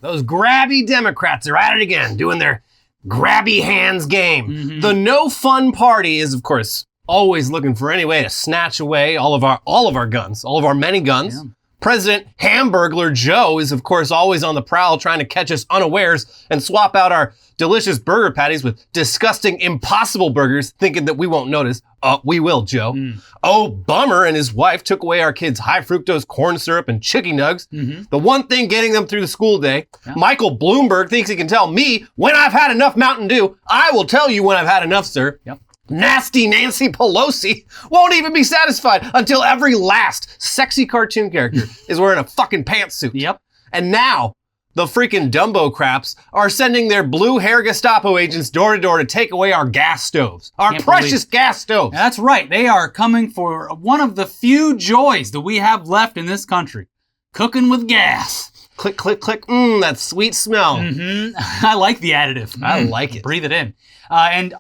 Those grabby Democrats are at it again, doing their grabby hands game. Mm-hmm. The no fun party is, of course, always looking for any way to snatch away all of our guns, all of our many guns. Yeah. President Hamburglar Joe is, of course, always on the prowl trying to catch us unawares and swap out our delicious burger patties with disgusting Impossible burgers, thinking that we won't notice. We will, Joe. Oh, Bummer and his wife took away our kids' high fructose corn syrup and chicken nugs. The one thing getting them through the school day. Yeah. Michael Bloomberg thinks he can tell me when I've had enough Mountain Dew. I will tell you when I've had enough, sir. Yep. Nasty Nancy Pelosi won't even be satisfied until every last sexy cartoon character is wearing a fucking pantsuit. Yep. And now, the freaking Dumbo craps are sending their blue hair Gestapo agents door to door to take away our gas stoves. Our Can't precious gas stoves. That's right. They are coming for one of the few joys that we have left in this country. Cooking with gas. Click, click, click. That sweet smell. I like the additive. I like it. Breathe it in. And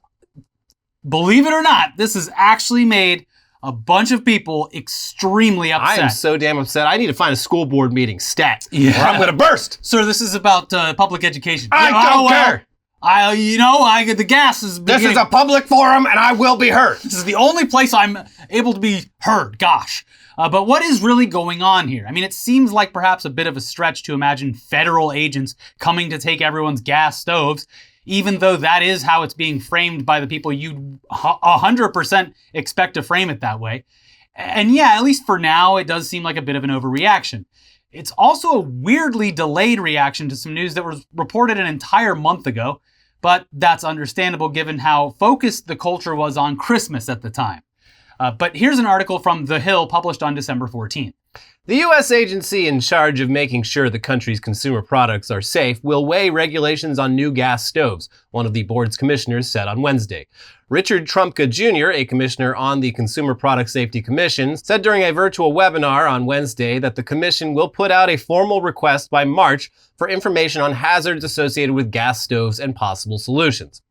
believe it or not, this has actually made a bunch of people extremely upset. I am so damn upset. I need to find a school board meeting stat. Yeah. Or I'm going to burst. Sir, this is about public education. I don't care. The gas is This beginning. is a public forum and I will be heard. This is the only place I'm able to be heard. Gosh. But what is really going on here? I mean, it seems like perhaps a bit of a stretch to imagine federal agents coming to take everyone's gas stoves, even though that is how it's being framed by the people you 100% expect to frame it that way. And yeah, at least for now, it does seem like a bit of an overreaction. It's also a weirdly delayed reaction to some news that was reported an entire month ago, but that's understandable given how focused the culture was on Christmas at the time. But here's an article from The Hill published on December 14th. The U.S. agency in charge of making sure the country's consumer products are safe will weigh regulations on new gas stoves, one of the board's commissioners said on Wednesday. Richard Trumpka Jr., a commissioner on the Consumer Product Safety Commission, said during a virtual webinar on Wednesday that the commission will put out a formal request by March for information on hazards associated with gas stoves and possible solutions.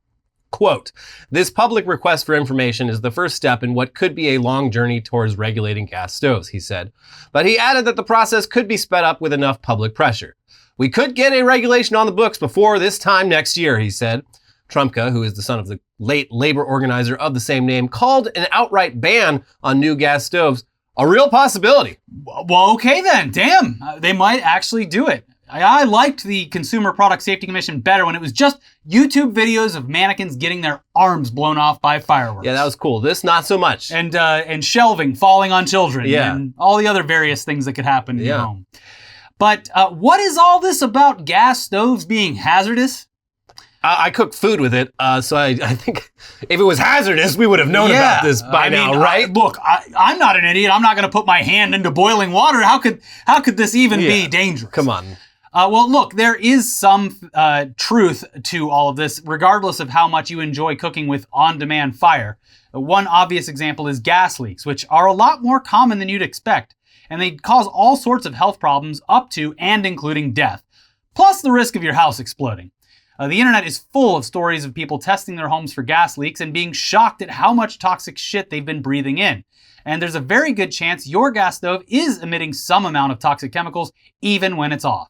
Quote, this public request for information is the first step in what could be a long journey towards regulating gas stoves, he said. But he added that the process could be sped up with enough public pressure. We could get a regulation on the books before this time next year, he said. Trumpka, who is the son of the late labor organizer of the same name, called an outright ban on new gas stoves a real possibility. Well, okay then. Damn. They might actually do it. I liked the Consumer Product Safety Commission better when it was just YouTube videos of mannequins getting their arms blown off by fireworks. Yeah, that was cool. This, not so much. And shelving falling on children. Yeah. And all the other various things that could happen in your Yeah. home. But what is all this about gas stoves being hazardous? I cook food with it, so I think if it was hazardous, we would have known about this by now, right? Look, I'm not an idiot. I'm not going to put my hand into boiling water. How could this even be dangerous? Come on. Well, look, there is some truth to all of this, regardless of how much you enjoy cooking with on-demand fire. One obvious example is gas leaks, which are a lot more common than you'd expect, and they cause all sorts of health problems up to and including death, plus the risk of your house exploding. The internet is full of stories of people testing their homes for gas leaks and being shocked at how much toxic shit they've been breathing in. And there's a very good chance your gas stove is emitting some amount of toxic chemicals, even when it's off.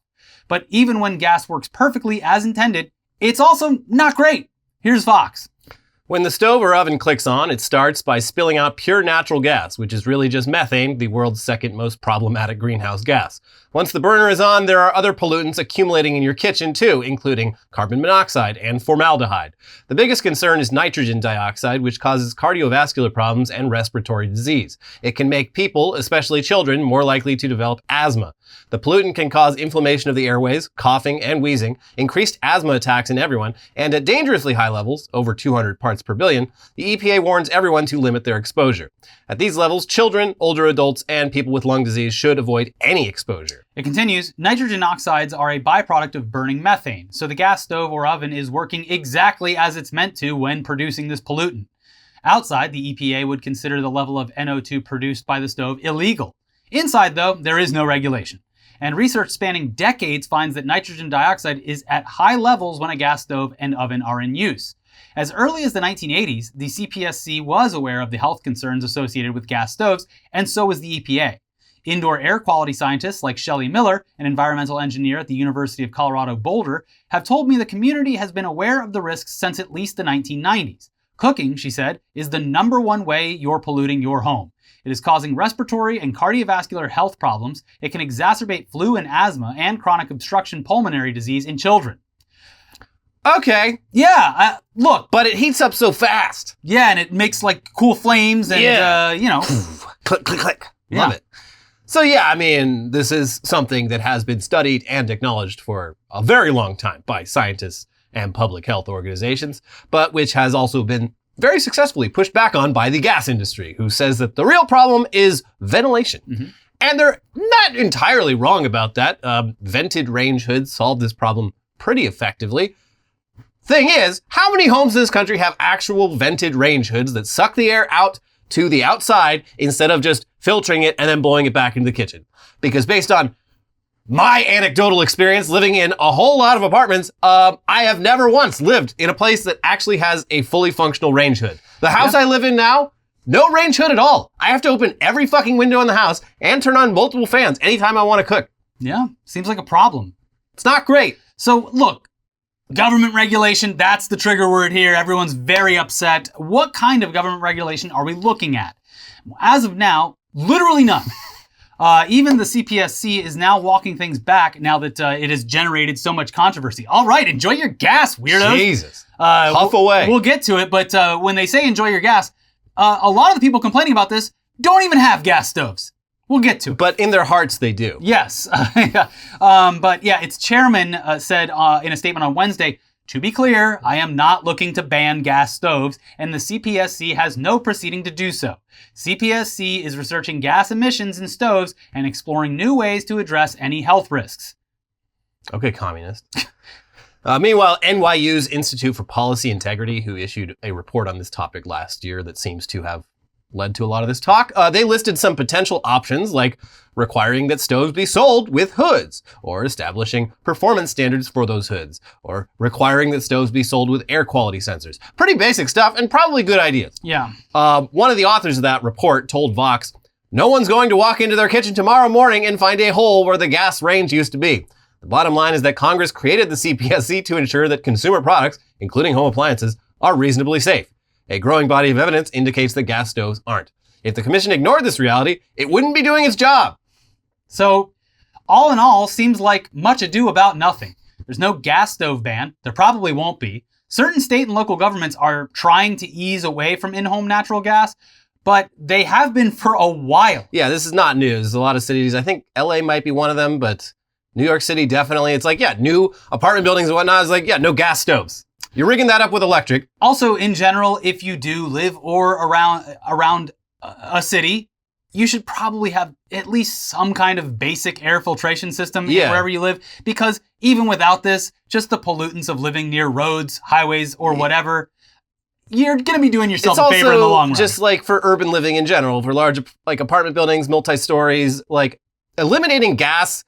But even when gas works perfectly as intended, it's also not great. Here's Fox. When the stove or oven clicks on, it starts by spilling out pure natural gas, which is really just methane, the world's second most problematic greenhouse gas. Once the burner is on, there are other pollutants accumulating in your kitchen too, including carbon monoxide and formaldehyde. The biggest concern is nitrogen dioxide, which causes cardiovascular problems and respiratory disease. It can make people, especially children, more likely to develop asthma. The pollutant can cause inflammation of the airways, coughing, and wheezing, increased asthma attacks in everyone, and at dangerously high levels, over 200 parts per billion, the EPA warns everyone to limit their exposure. At these levels, children, older adults, and people with lung disease should avoid any exposure. It continues, nitrogen oxides are a byproduct of burning methane, so the gas stove or oven is working exactly as it's meant to when producing this pollutant. Outside, the EPA would consider the level of NO2 produced by the stove illegal. Inside, though, there is no regulation. And research spanning decades finds that nitrogen dioxide is at high levels when a gas stove and oven are in use. As early as the 1980s, the CPSC was aware of the health concerns associated with gas stoves, and so was the EPA. Indoor air quality scientists like Shelley Miller, an environmental engineer at the University of Colorado Boulder, have told me the community has been aware of the risks since at least the 1990s. Cooking, she said, is the number one way you're polluting your home. It is causing respiratory and cardiovascular health problems. It can exacerbate flu and asthma and chronic obstruction pulmonary disease in children. Okay. Yeah, look. But it heats up so fast. Yeah, and it makes like cool flames and, Click, click, click. Yeah. Love it. So yeah, I mean, this is something that has been studied and acknowledged for a very long time by scientists and public health organizations, but which has also been very successfully pushed back on by the gas industry, who says that the real problem is ventilation. Mm-hmm. And they're not entirely wrong about that. Vented range hoods solve this problem pretty effectively. Thing is, how many homes in this country have actual vented range hoods that suck the air out to the outside instead of just filtering it and then blowing it back into the kitchen? Because based on my anecdotal experience living in a whole lot of apartments, I have never once lived in a place that actually has a fully functional range hood. The house I live in now, no range hood at all. I have to open every fucking window in the house and turn on multiple fans anytime I want to cook. Yeah, seems like a problem. It's not great. So look, government regulation, that's the trigger word here. Everyone's very upset. What kind of government regulation are we looking at? As of now, literally none. Even the CPSC is now walking things back now that it has generated so much controversy. All right, enjoy your gas, weirdos. Jesus. Huff away. We'll get to it, but when they say enjoy your gas, a lot of the people complaining about this don't even have gas stoves. We'll get to it. But in their hearts, they do. Yes. But yeah, its chairman said in a statement on Wednesday, to be clear, I am not looking to ban gas stoves, and the CPSC has no proceeding to do so. CPSC is researching gas emissions in stoves and exploring new ways to address any health risks. Okay, communist. Meanwhile, NYU's Institute for Policy Integrity, who issued a report on this topic last year that seems to have led to a lot of this talk, they listed some potential options like requiring that stoves be sold with hoods, or establishing performance standards for those hoods, or requiring that stoves be sold with air quality sensors. Pretty basic stuff and probably good ideas. Yeah. One of the authors of that report told Vox, "No one's going to walk into their kitchen tomorrow morning and find a hole where the gas range used to be. The bottom line is that Congress created the CPSC to ensure that consumer products, including home appliances, are reasonably safe. A growing body of evidence indicates that gas stoves aren't. If the commission ignored this reality, it wouldn't be doing its job." So, all in all, seems like much ado about nothing. There's no gas stove ban. There probably won't be. Certain state and local governments are trying to ease away from in-home natural gas, but they have been for a while. Yeah, this is not news. A lot of cities, I think LA might be one of them, but New York City definitely. It's like, yeah, new apartment buildings and whatnot. It's like, yeah, no gas stoves. You're rigging that up with electric. Also, in general, if you do live or around a city, you should probably have at least some kind of basic air filtration system wherever you live, because even without this, just the pollutants of living near roads, highways, or whatever, you're going to be doing yourself a favor in the long run. Just like for urban living in general, for large like apartment buildings, multi-stories, like eliminating gas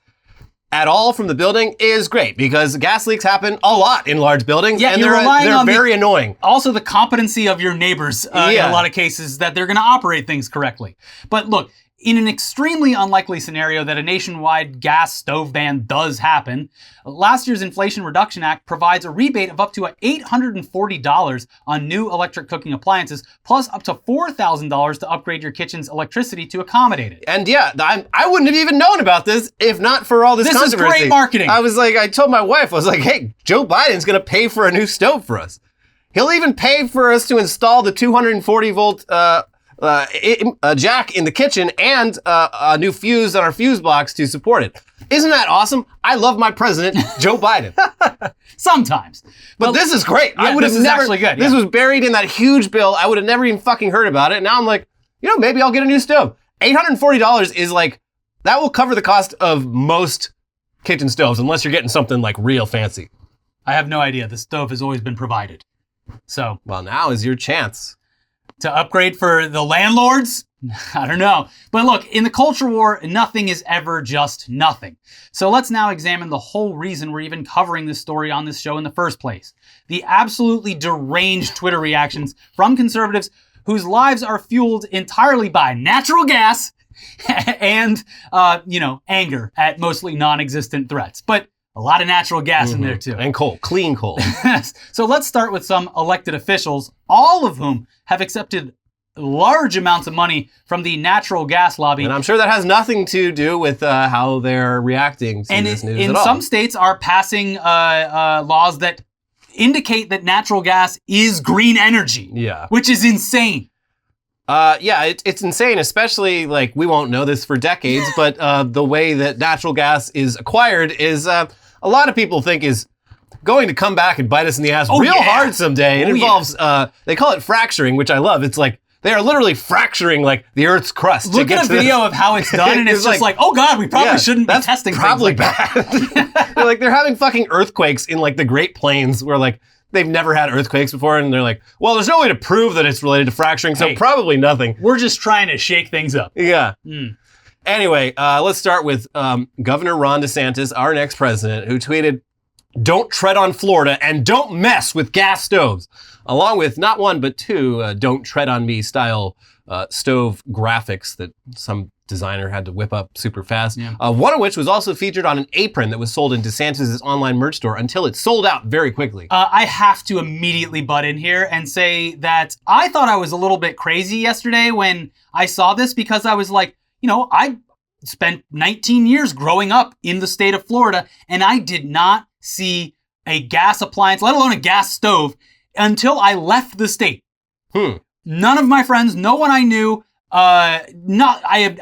at all from the building is great, because gas leaks happen a lot in large buildings, and they're very annoying. Also, the competency of your neighbors in a lot of cases, that they're going to operate things correctly. But look, in an extremely unlikely scenario that a nationwide gas stove ban does happen, last year's Inflation Reduction Act provides a rebate of up to $840 on new electric cooking appliances, plus up to $4,000 to upgrade your kitchen's electricity to accommodate it. And yeah, I wouldn't have even known about this if not for all this controversy. This is great marketing. I told my wife, I was like, hey, Joe Biden's going to pay for a new stove for us. He'll even pay for us to install the 240 volt a jack in the kitchen and a new fuse on our fuse box to support it. Isn't that awesome? I love my president, Joe Biden. Sometimes. But this is great. Yeah, this is actually good. This was buried in that huge bill. I would have never even fucking heard about it. Now I'm like, maybe I'll get a new stove. $840 is like, that will cover the cost of most kitchen stoves, unless you're getting something like real fancy. I have no idea. The stove has always been provided. So. Well, now is your chance. To upgrade for the landlords? I don't know. But look, in the culture war, nothing is ever just nothing. So let's now examine the whole reason we're even covering this story on this show in the first place. The absolutely deranged Twitter reactions from conservatives whose lives are fueled entirely by natural gas and, anger at mostly non-existent threats. But a lot of natural gas in there, too. And coal. Clean coal. So let's start with some elected officials, all of whom have accepted large amounts of money from the natural gas lobby. And I'm sure that has nothing to do with how they're reacting to this news at all. And some states are passing laws that indicate that natural gas is green energy. Yeah. Which is insane. It's insane, especially, like, we won't know this for decades, but the way that natural gas is acquired is, a lot of people think is going to come back and bite us in the ass hard someday. It involves, they call it fracturing, which I love. It's like, they are literally fracturing, like, the Earth's crust. Look at a video of how it's done, and it's just like, oh God, we probably shouldn't be testing probably things like bad. They're having fucking earthquakes in, like, the Great Plains where, like, they've never had earthquakes before, and they're like, well, there's no way to prove that it's related to fracturing, so probably nothing. We're just trying to shake things up. Yeah. Anyway, let's start with Governor Ron DeSantis, our next president, who tweeted, "Don't tread on Florida and don't mess with gas stoves," along with not one but two "Don't tread on me" style stove graphics that some designer had to whip up super fast. Yeah. One of which was also featured on an apron that was sold in DeSantis' online merch store until it sold out very quickly. I have to immediately butt in here and say that I thought I was a little bit crazy yesterday when I saw this, because I was like, I spent 19 years growing up in the state of Florida, and I did not see a gas appliance, let alone a gas stove, until I left the state. None of my friends, no one I knew, I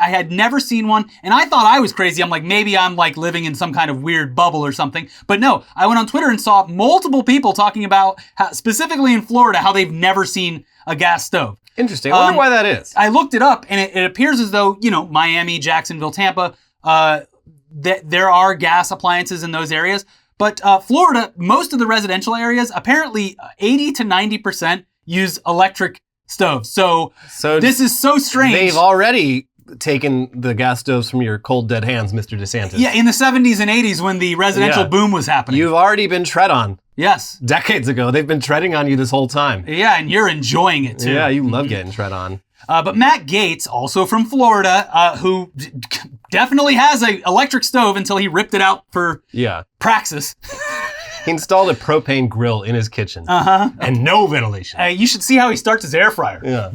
had never seen one, and I thought I was crazy. I'm like, maybe I'm like living in some kind of weird bubble or something. But no, I went on Twitter and saw multiple people talking about, specifically in Florida, how they've never seen a gas stove. Interesting. I wonder why that is. I looked it up, and it appears as though, Miami, Jacksonville, Tampa, there are gas appliances in those areas. But Florida, most of the residential areas, apparently 80 to 90% use electric stoves. So this is so strange. They've already taken the gas stoves from your cold, dead hands, Mr. DeSantis. Yeah, in the 70s and 80s when the residential boom was happening. You've already been tread on. Yes. Decades ago. They've been treading on you this whole time. Yeah, and you're enjoying it too. Yeah, you love getting tread on. But Matt Gaetz, also from Florida, who definitely has an electric stove until he ripped it out for Praxis. He installed a propane grill in his kitchen. And no ventilation. You should see how he starts his air fryer. Yeah.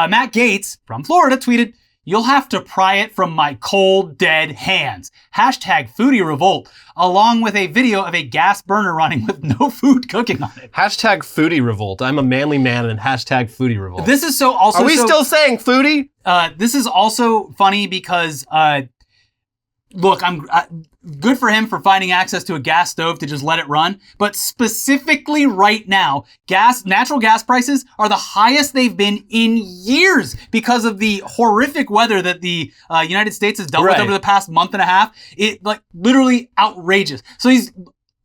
Matt Gaetz from Florida tweeted, "You'll have to pry it from my cold, dead hands. Hashtag foodie revolt," along with a video of a gas burner running with no food cooking on it. Hashtag foodie revolt. I'm a manly man, and hashtag foodie revolt. This is so also. Are we still saying foodie? This is also funny because, look, I'm good for him for finding access to a gas stove to just let it run. But specifically right now, natural gas prices are the highest they've been in years because of the horrific weather that the United States has dealt with over the past month and a half. It literally outrageous. So he's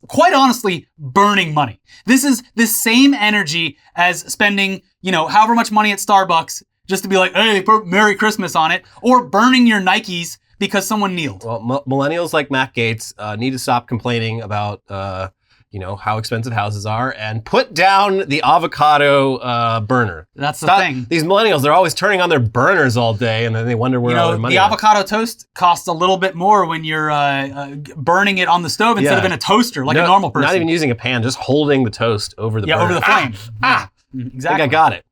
quite honestly burning money. This is the same energy as spending, however much money at Starbucks just to be like, hey, put Merry Christmas on it, or burning your Nikes because someone kneeled. Well, millennials like Matt Gaetz need to stop complaining about, how expensive houses are and put down the avocado burner. That's the thing. These millennials, they're always turning on their burners all day, and then they wonder where all their money the avocado toast costs a little bit more when you're burning it on the stove instead of in a toaster like a normal person. Not even using a pan, just holding the toast over the burner. Over the flame. Exactly. I think I got it.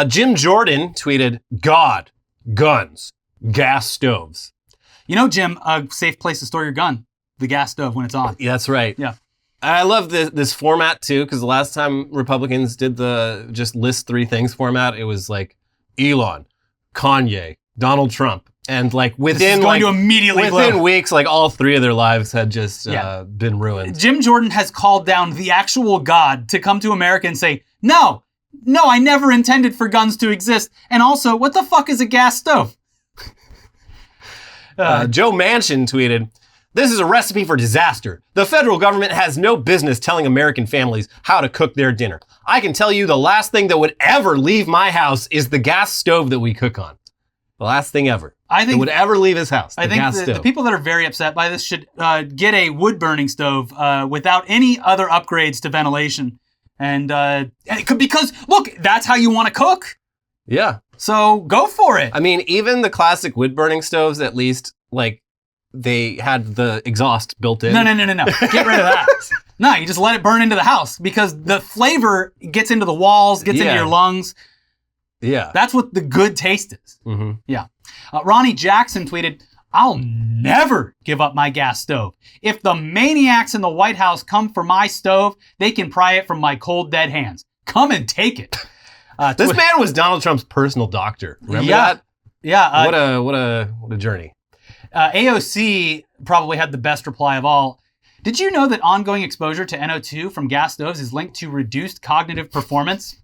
Jim Jordan tweeted, "God, guns, gas stoves." Jim, a safe place to store your gun, the gas stove when it's on. Yeah, that's right. Yeah. I love this format too, because the last time Republicans did the just list 3 things format, it was like Elon, Kanye, Donald Trump. And within weeks, all 3 of their lives had just been ruined. Jim Jordan has called down the actual God to come to America and say, no, I never intended for guns to exist. And also, what the fuck is a gas stove? Joe Manchin tweeted, "This is a recipe for disaster. The federal government has no business telling American families how to cook their dinner. I can tell you the last thing that would ever leave my house is the gas stove that we cook on. The last thing ever. That would ever leave his house. I think the people that are very upset by this should get a wood-burning stove without any other upgrades to ventilation. And because, look, that's how you want to cook. Yeah. So go for it. I mean, even the classic wood-burning stoves, at least, like, they had the exhaust built in. No. Get rid of that. No, you just let it burn into the house because the flavor gets into the walls, gets into your lungs. Yeah. That's what the good taste is. Mm-hmm. Yeah. Ronnie Jackson tweeted, I'll never give up my gas stove. If the maniacs in the White House come for my stove, they can pry it from my cold, dead hands. Come and take it. This man was Donald Trump's personal doctor. Remember that? Yeah. What a journey. AOC probably had the best reply of all. Did you know that ongoing exposure to NO2 from gas stoves is linked to reduced cognitive performance?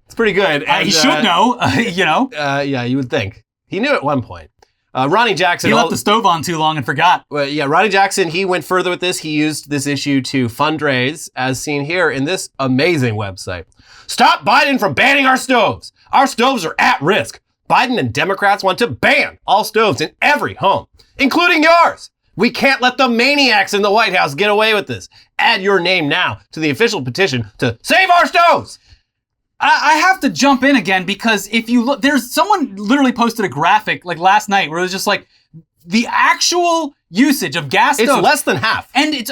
It's pretty good. And, he should know, Yeah, you would think. He knew at one point. Ronnie Jackson. He left the stove on too long and forgot. Well, yeah, Ronnie Jackson, he went further with this. He used this issue to fundraise, as seen here in this amazing website. Stop Biden from banning our stoves. Our stoves are at risk. Biden and Democrats want to ban all stoves in every home, including yours. We can't let the maniacs in the White House get away with this. Add your name now to the official petition to save our stoves. I have to jump in again because if you look, there's someone literally posted a graphic like last night where it was just like the actual usage of gas stoves. It's less than half. And it's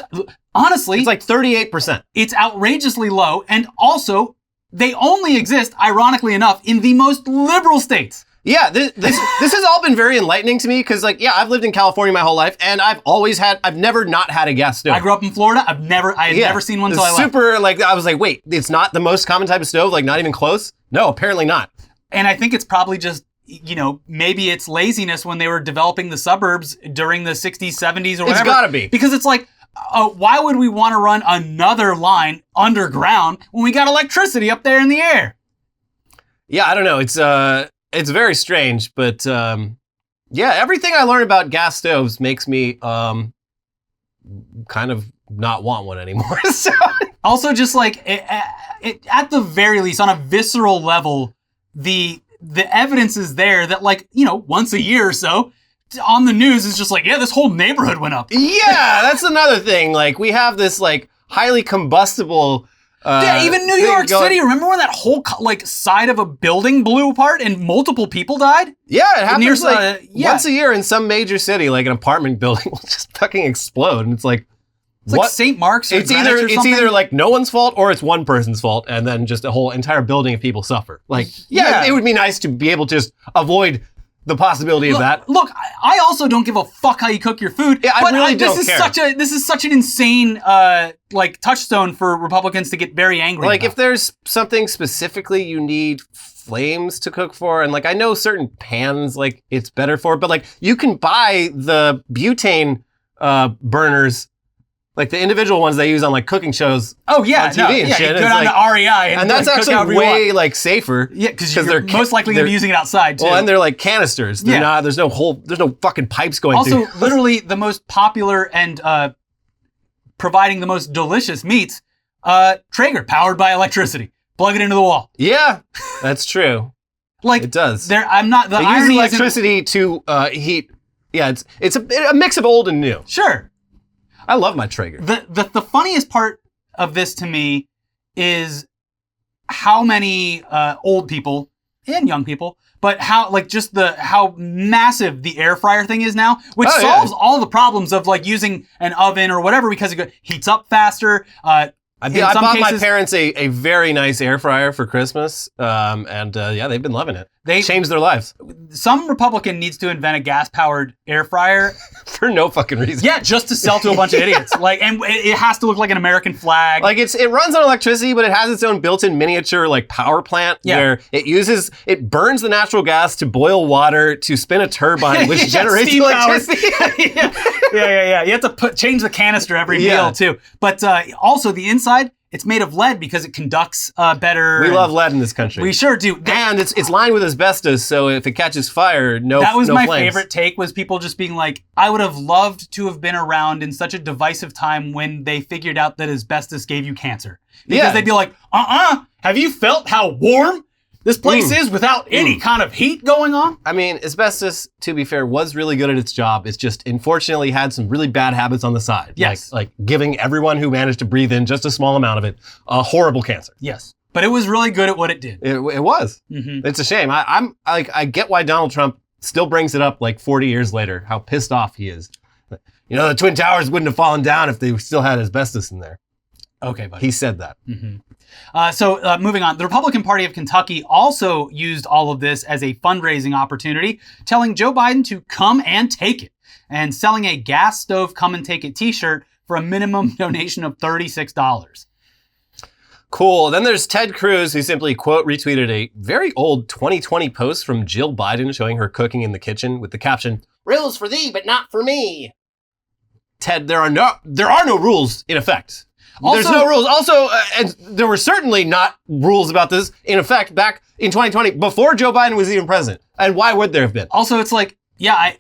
honestly, it's like 38%. It's outrageously low. And also they only exist, ironically enough, in the most liberal states. Yeah, this has all been very enlightening to me because, like, yeah, I've lived in California my whole life, and I've never not had a gas stove. I grew up in Florida. I had never seen one until I left. Super, like, I was like, wait, it's not the most common type of stove? Like, not even close? No, apparently not. And I think it's probably just, maybe it's laziness when they were developing the suburbs during the 60s, 70s, or whatever. It's gotta be. Because it's like, why would we want to run another line underground when we got electricity up there in the air? Yeah, I don't know. It's very strange, but yeah, everything I learned about gas stoves makes me kind of not want one anymore. So. Also, just like at the very least, on a visceral level, the evidence is there that, like, once a year or so, on the news is just like, yeah, this whole neighborhood went up. Yeah, that's another thing. Like, we have this like highly combustible. Yeah, even New York City. Remember when that whole side of a building blew apart and multiple people died? Yeah, it happens once a year in some major city. Like an apartment building will just fucking explode, and it's like, it's like St. Mark's. Or it's either like no one's fault or it's one person's fault, and then just a whole entire building of people suffer. Like, yeah, it would be nice to be able to just avoid the possibility of that. Look, I also don't give a fuck how you cook your food. Yeah, I really don't care. This is such an insane touchstone for Republicans to get very angry Like, about. if there's something specifically you need flames to cook for, and like I know certain pans like it's better for, but like you can buy the butane burners, like the individual ones they use on like cooking shows. Oh yeah, on TV and shit. You go down to REI and that's actually way like safer. Yeah, because they're most likely going to be using it outside too. Well, and they're like canisters. They're not. There's no fucking pipes going through. Also, literally the most popular and providing the most delicious meats, Traeger, powered by electricity. Plug it into the wall. Yeah, that's true. Like it does. I'm not. The it irony uses electricity to heat. Yeah, it's a mix of old and new. Sure. I love my Traeger. The funniest part of this to me is how many old people and young people, but how massive the air fryer thing is now, which solves all the problems of like using an oven or whatever because it heats up faster. I bought my parents a very nice air fryer for Christmas, and they've been loving it. They changed their lives. Some Republican needs to invent a gas-powered air fryer for no fucking reason. Yeah, just to sell to a bunch of idiots. And it has to look like an American flag. Like it runs on electricity, but it has its own built-in miniature like power plant where it burns the natural gas to boil water to spin a turbine, which generates electricity. Yeah. You have to change the canister every meal too. But also the inside, it's made of lead because it conducts better. We love lead in this country. We sure do. And it's lined with asbestos, so if it catches fire, That was my flames. favorite take, was people just being like, I would have loved to have been around in such a divisive time when they figured out that asbestos gave you cancer. Because they'd be like, have you felt how warm this place is without any kind of heat going on? I mean, asbestos, to be fair, was really good at its job. It's just, unfortunately, had some really bad habits on the side. Yes. Like giving everyone who managed to breathe in just a small amount of it a horrible cancer. Yes. But it was really good at what it did. It was. Mm-hmm. It's a shame. I get why Donald Trump still brings it up like 40 years later, how pissed off he is. You know, the Twin Towers wouldn't have fallen down if they still had asbestos in there. Okay, buddy. He said that. Mm-hmm. So moving on, the Republican Party of Kentucky also used all of this as a fundraising opportunity, telling Joe Biden to come and take it, and selling a gas stove come and take it t-shirt for a minimum donation of $36. Cool. Then there's Ted Cruz, who simply, quote, retweeted a very old 2020 post from Jill Biden showing her cooking in the kitchen with the caption, "Rules for thee, but not for me." Ted, there are no rules in effect. There's no rules. Also, and there were certainly not rules about this in effect back in 2020 before Joe Biden was even president. And why would there have been? Also, it's like, yeah, I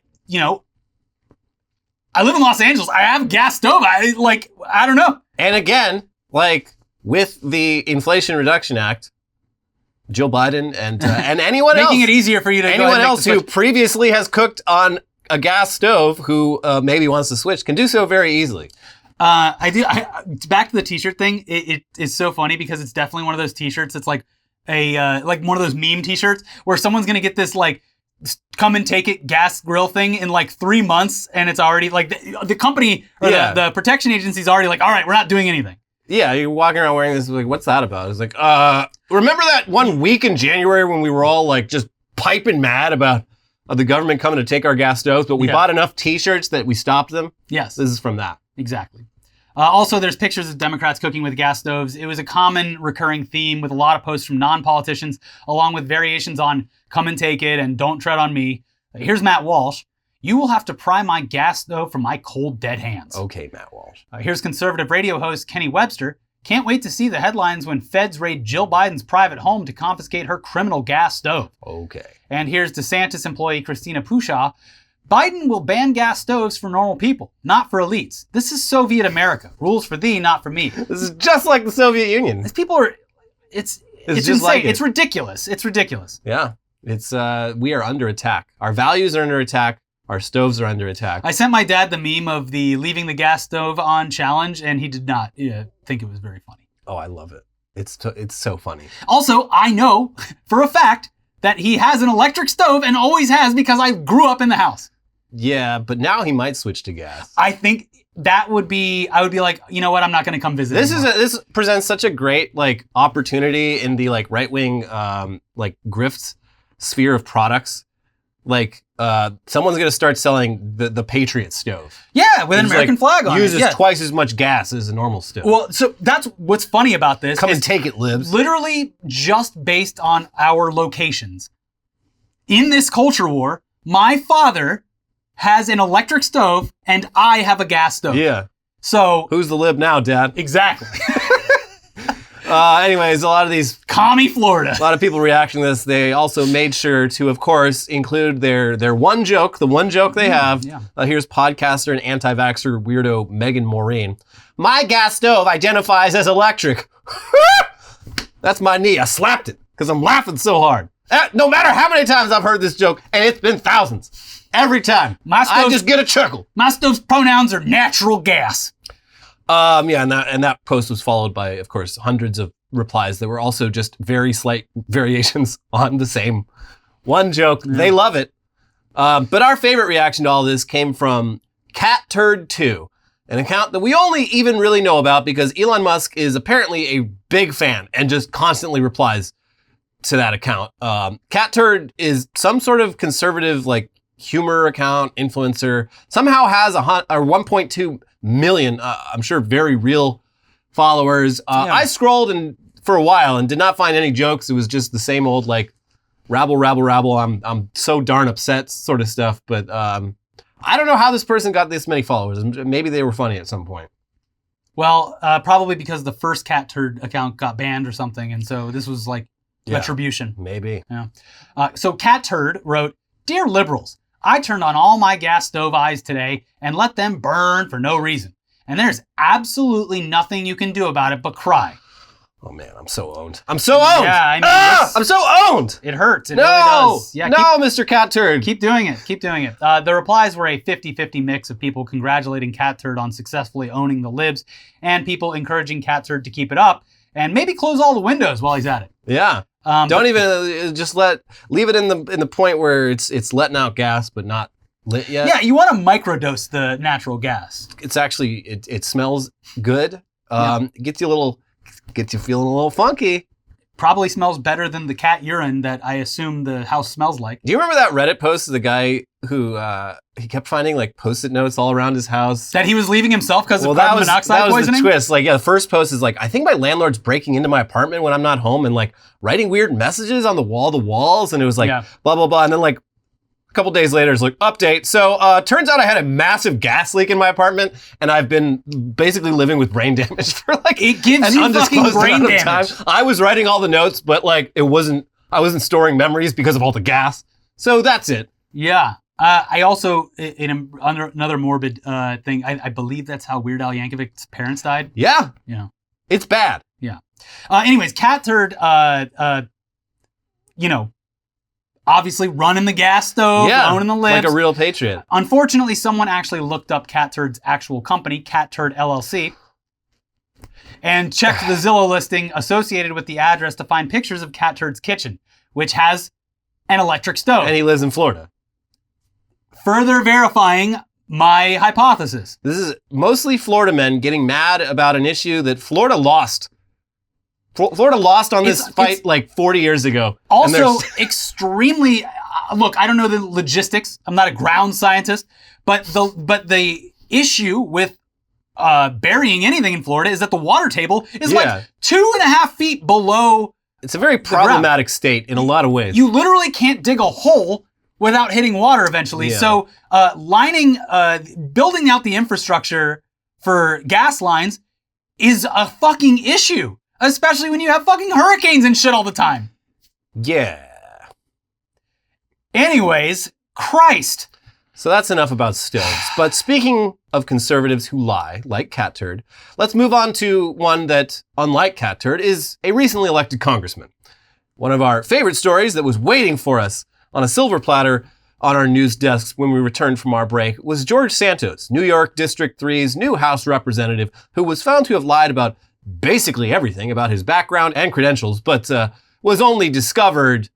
live in Los Angeles. I have a gas stove. I don't know. And again, like with the Inflation Reduction Act, Joe Biden and anyone else making it easier for you to anyone else who previously has cooked on a gas stove who maybe wants to switch can do so very easily. Back to the t-shirt thing. It is so funny because it's definitely one of those t-shirts. It's like like one of those meme t-shirts where someone's going to get this like come and take it gas grill thing in like 3 months. And it's already like the company or the protection agency's already like, all right, we're not doing anything. Yeah. You're walking around wearing this. Like, what's that about? It's like, remember that one week in January when we were all like just piping mad about the government coming to take our gas stoves, but we bought enough t-shirts that we stopped them? Yes. This is from that. Exactly. Also, there's pictures of Democrats cooking with gas stoves. It was a common recurring theme with a lot of posts from non-politicians, along with variations on come and take it and don't tread on me. Here's Matt Walsh. You will have to pry my gas stove from my cold, dead hands. Okay, Matt Walsh. Here's conservative radio host Kenny Webster. Can't wait to see the headlines when feds raid Jill Biden's private home to confiscate her criminal gas stove. Okay. And here's DeSantis employee Christina Pushaw. Biden will ban gas stoves for normal people, not for elites. This is Soviet America. Rules for thee, not for me. This is just like the Soviet Union. These people are, it's insane. Like it's ridiculous. It's ridiculous. Yeah. We are under attack. Our values are under attack. Our stoves are under attack. I sent my dad the meme of the leaving the gas stove on challenge, and he did not think it was very funny. Oh, I love it. It's so funny. Also, I know for a fact that he has an electric stove and always has because I grew up in the house. Yeah, but now he might switch to gas. I think I would be like, you know what? I'm not going to come visit. This presents such a great like opportunity in the like right-wing like grift sphere of products. Like someone's going to start selling the Patriot stove. Yeah, with an American flag on it. Uses twice as much gas as a normal stove. Well, so that's what's funny about this. Come and take it, libs. Literally just based on our locations. In this culture war, my father has an electric stove and I have a gas stove. Yeah. So who's the lib now, Dad? Exactly. Anyways, a lot of these commie Florida. A lot of people reacting to this. They also made sure to, of course, include their one joke, the one joke they have. Yeah. Here's podcaster and anti-vaxxer weirdo Megan Maureen. My gas stove identifies as electric. That's my knee. I slapped it because I'm laughing so hard. No matter how many times I've heard this joke, and it's been thousands. Every time. I just get a chuckle. My stove's pronouns are natural gas. Yeah, and that post was followed by, of course, hundreds of replies that were also just very slight variations on the same one joke. Yeah. They love it. But our favorite reaction to all this came from CatTurd2, an account that we only even really know about because Elon Musk is apparently a big fan and just constantly replies to that account. CatTurd is some sort of conservative, like, humor account, influencer, somehow has 1.2 million, I'm sure very real followers. I scrolled for a while and did not find any jokes. It was just the same old like rabble, I'm so darn upset sort of stuff. But I don't know how this person got this many followers. Maybe they were funny at some point. Well, probably because the first CatTurd account got banned or something. And so this was like retribution. Maybe. Yeah. So CatTurd wrote, "Dear liberals, I turned on all my gas stove eyes today and let them burn for no reason. And there's absolutely nothing you can do about it but cry." Oh man, I'm so owned. I'm so owned! Yeah, I mean, I'm so owned! It hurts. It really does. Yeah, Mr. CatTurd. Keep doing it. Keep doing it. The replies were a 50-50 mix of people congratulating CatTurd on successfully owning the libs and people encouraging CatTurd to keep it up. and maybe close all the windows while he's at it. Yeah. Don't even just leave it in the point where it's letting out gas but not lit yet. Yeah, you want to microdose the natural gas. It's actually it smells good. Gets you feeling a little funky. Probably smells better than the cat urine that I assume the house smells like. Do you remember that Reddit post of the guy who he kept finding like Post-it notes all around his house? That he was leaving himself because of carbon monoxide poisoning? That was the twist. Like, yeah, the first post is like, I think my landlord's breaking into my apartment when I'm not home and like writing weird messages on the walls. And it was like, blah, blah, blah. And then like a couple days later, it's like, update. So turns out I had a massive gas leak in my apartment and I've been basically living with brain damage for like it gives you fucking brain damage. I was writing all the notes, but like I wasn't storing memories because of all the gas. So that's it. Yeah. I also, under another morbid thing, I believe that's how Weird Al Yankovic's parents died. Yeah. Yeah. It's bad. Yeah. Anyways, cat turd, obviously running the gas stove, owning the libs. Like a real patriot. Unfortunately, someone actually looked up Cat Turd's actual company, Cat Turd LLC, and checked the Zillow listing associated with the address to find pictures of Cat Turd's kitchen, which has an electric stove. And he lives in Florida. Further verifying my hypothesis. This is mostly Florida men getting mad about an issue that Florida lost. Florida lost on this fight like 40 years ago. Also, extremely. Look, I don't know the logistics. I'm not a ground scientist, but the issue with burying anything in Florida is that the water table is like 2.5 feet beloa. It's a very problematic state in a lot of ways. You literally can't dig a hole without hitting water eventually. Yeah. So building out the infrastructure for gas lines is a fucking issue. Especially when you have fucking hurricanes and shit all the time. Yeah. Anyways, Christ. So that's enough about stoves. But speaking of conservatives who lie, like Cat Turd, let's move on to one that, unlike Cat Turd, is a recently elected congressman. One of our favorite stories that was waiting for us on a silver platter on our news desks when we returned from our break was George Santos, New York District 3's new House representative, who was found to have lied about basically everything about his background and credentials, but was only discovered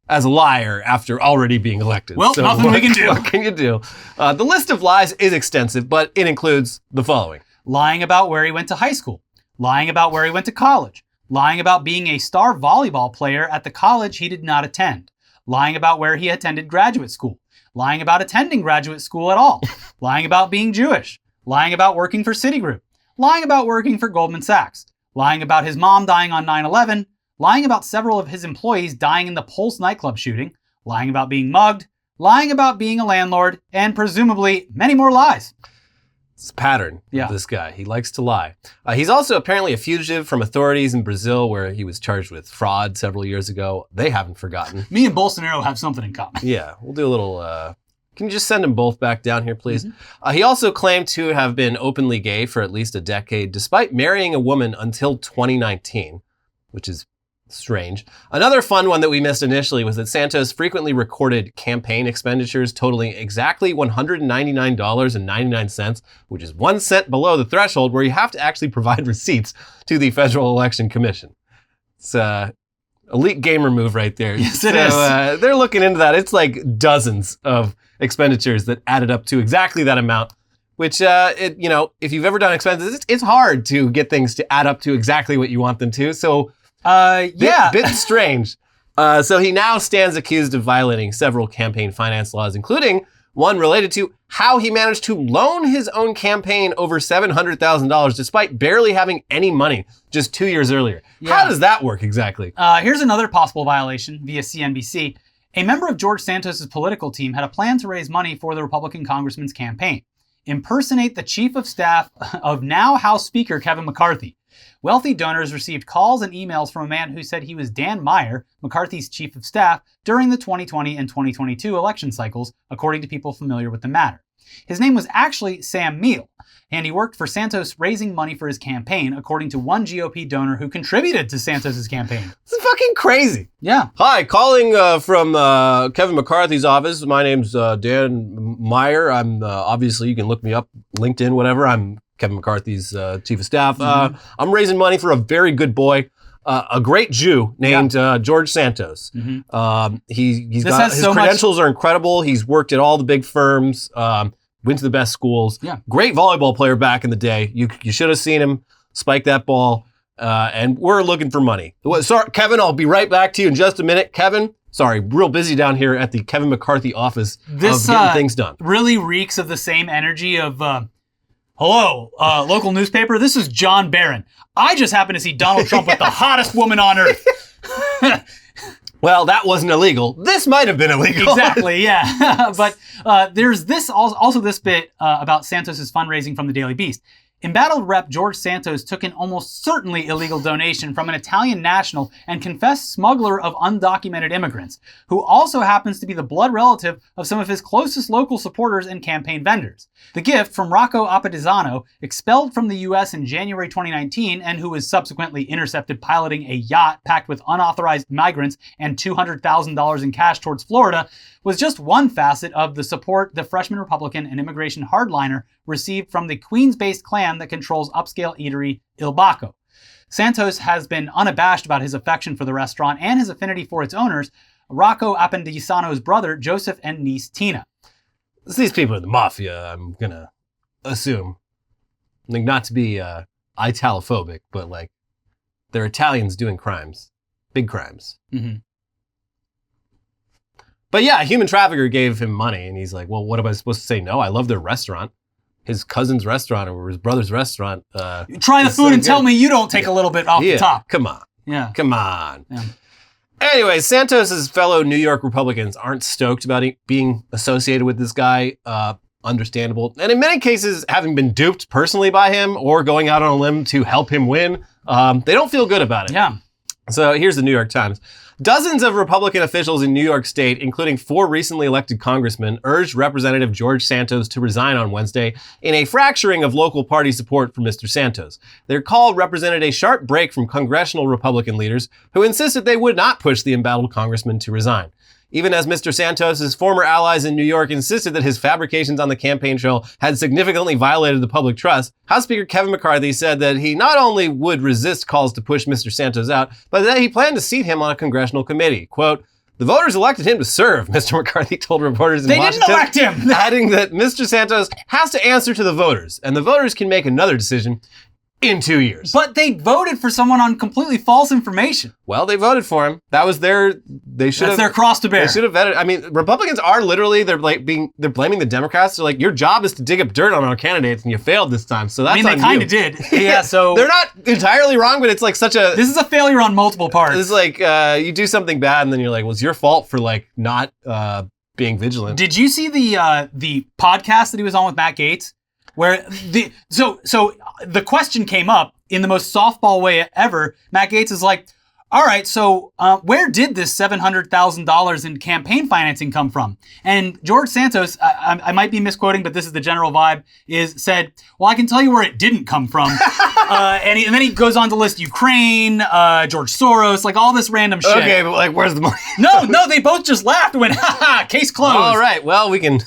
as a liar after already being elected. Well, so nothing we can do. What can you do? The list of lies is extensive, but it includes the following. Lying about where he went to high school. Lying about where he went to college. Lying about being a star volleyball player at the college he did not attend. Lying about where he attended graduate school. Lying about attending graduate school at all. Lying about being Jewish. Lying about working for Citigroup. Lying about working for Goldman Sachs, lying about his mom dying on 9/11, lying about several of his employees dying in the Pulse nightclub shooting, lying about being mugged, lying about being a landlord, and presumably many more lies. It's a pattern of this guy. He likes to lie. He's also apparently a fugitive from authorities in Brazil where he was charged with fraud several years ago. They haven't forgotten. Me and Bolsonaro have something in common. Yeah, we'll do a little... Can you just send them both back down here, please? Mm-hmm. He also claimed to have been openly gay for at least a decade, despite marrying a woman until 2019, which is strange. Another fun one that we missed initially was that Santos frequently recorded campaign expenditures totaling exactly $199.99, which is 1 cent below the threshold where you have to actually provide receipts to the Federal Election Commission. It's elite gamer move right there. Yes, it is. They're looking into that. It's like dozens of expenditures that added up to exactly that amount, which, if you've ever done expenses, it's hard to get things to add up to exactly what you want them to. So, bit strange. So he now stands accused of violating several campaign finance laws, including one related to how he managed to loan his own campaign over $700,000 despite barely having any money just 2 years earlier. Yeah. How does that work exactly? Here's another possible violation via CNBC. A member of George Santos' political team had a plan to raise money for the Republican congressman's campaign. Impersonate the chief of staff of now House Speaker Kevin McCarthy. Wealthy donors received calls and emails from a man who said he was Dan Meyer, McCarthy's chief of staff, during the 2020 and 2022 election cycles, according to people familiar with the matter. His name was actually Sam Meal, and he worked for Santos raising money for his campaign, according to one GOP donor who contributed to Santos' campaign. This is fucking crazy. Yeah. Hi, calling from Kevin McCarthy's office. My name's Dan Meyer. I'm obviously, you can look me up, LinkedIn, whatever. I'm Kevin McCarthy's chief of staff. I'm raising money for a very good boy, a great Jew named George Santos. His credentials are incredible. He's worked at all the big firms, went to the best schools. Yeah. Great volleyball player back in the day. You should have seen him spike that ball. And we're looking for money. Sorry, Kevin, I'll be right back to you in just a minute. Kevin, sorry, real busy down here at the Kevin McCarthy office of getting things done. Really reeks of the same energy of, hello, local newspaper. This is John Barron. I just happened to see Donald Trump with the hottest woman on earth. Well, that wasn't illegal. This might have been illegal. Exactly, yeah. But there's this also this bit about Santos's fundraising from the Daily Beast. Embattled Rep George Santos took an almost certainly illegal donation from an Italian national and confessed smuggler of undocumented immigrants, who also happens to be the blood relative of some of his closest local supporters and campaign vendors. The gift from Rocco Appadisano, expelled from the U.S. in January 2019 and who was subsequently intercepted piloting a yacht packed with unauthorized migrants and $200,000 in cash towards Florida, was just one facet of the support the freshman Republican and immigration hardliner received from the Queens-based clan that controls upscale eatery Il Bacco. Santos has been unabashed about his affection for the restaurant and his affinity for its owners, Rocco Appendisano's brother, Joseph, and niece, Tina. These people are the mafia, I'm gonna assume. Like, not to be Italophobic, but like, they're Italians doing crimes. Big crimes. Mm-hmm. But yeah, a human trafficker gave him money, and he's like, well, what am I supposed to say? No, I love their restaurant. His cousin's restaurant or his brother's restaurant. Try the food and tell me you don't take a little bit off the top. Come on. Yeah. Come on. Yeah. Anyway, Santos's fellow New York Republicans aren't stoked about being associated with this guy. Understandable. And in many cases, having been duped personally by him or going out on a limb to help him win, they don't feel good about it. Yeah. So here's the New York Times. Dozens of Republican officials in New York State, including 4 recently elected congressmen, urged Representative George Santos to resign on Wednesday in a fracturing of local party support for Mr. Santos. Their call represented a sharp break from congressional Republican leaders who insisted they would not push the embattled congressman to resign. Even as Mr. Santos' former allies in New York insisted that his fabrications on the campaign trail had significantly violated the public trust, House Speaker Kevin McCarthy said that he not only would resist calls to push Mr. Santos out, but that he planned to seat him on a congressional committee. Quote, "The voters elected him to serve," Mr. McCarthy told reporters in Washington. They didn't elect him! Adding that Mr. Santos has to answer to the voters, and the voters can make another decision in 2 years. But they voted for someone on completely false information. Well, they voted for him. That was That's their cross to bear. They should have vetted. I mean, Republicans are literally, they're blaming the Democrats. They're like, your job is to dig up dirt on our candidates, and you failed this time. So that's on you. I mean, they kind of did. Yeah, so they're not entirely wrong, but it's like such a. This is a failure on multiple parts. It's like you do something bad, and then you're like, well, it's your fault for like not being vigilant. Did you see the podcast that he was on with Matt Gaetz? Where so the question came up in the most softball way ever. Matt Gaetz is like, all right, so where did this $700,000 in campaign financing come from? And George Santos, I might be misquoting, but this is the general vibe, said, well, I can tell you where it didn't come from. And then he goes on to list Ukraine, George Soros, like all this random shit. Okay, but like, where's the money? No, they both just laughed and went, ha ha, case closed. All right, well, we can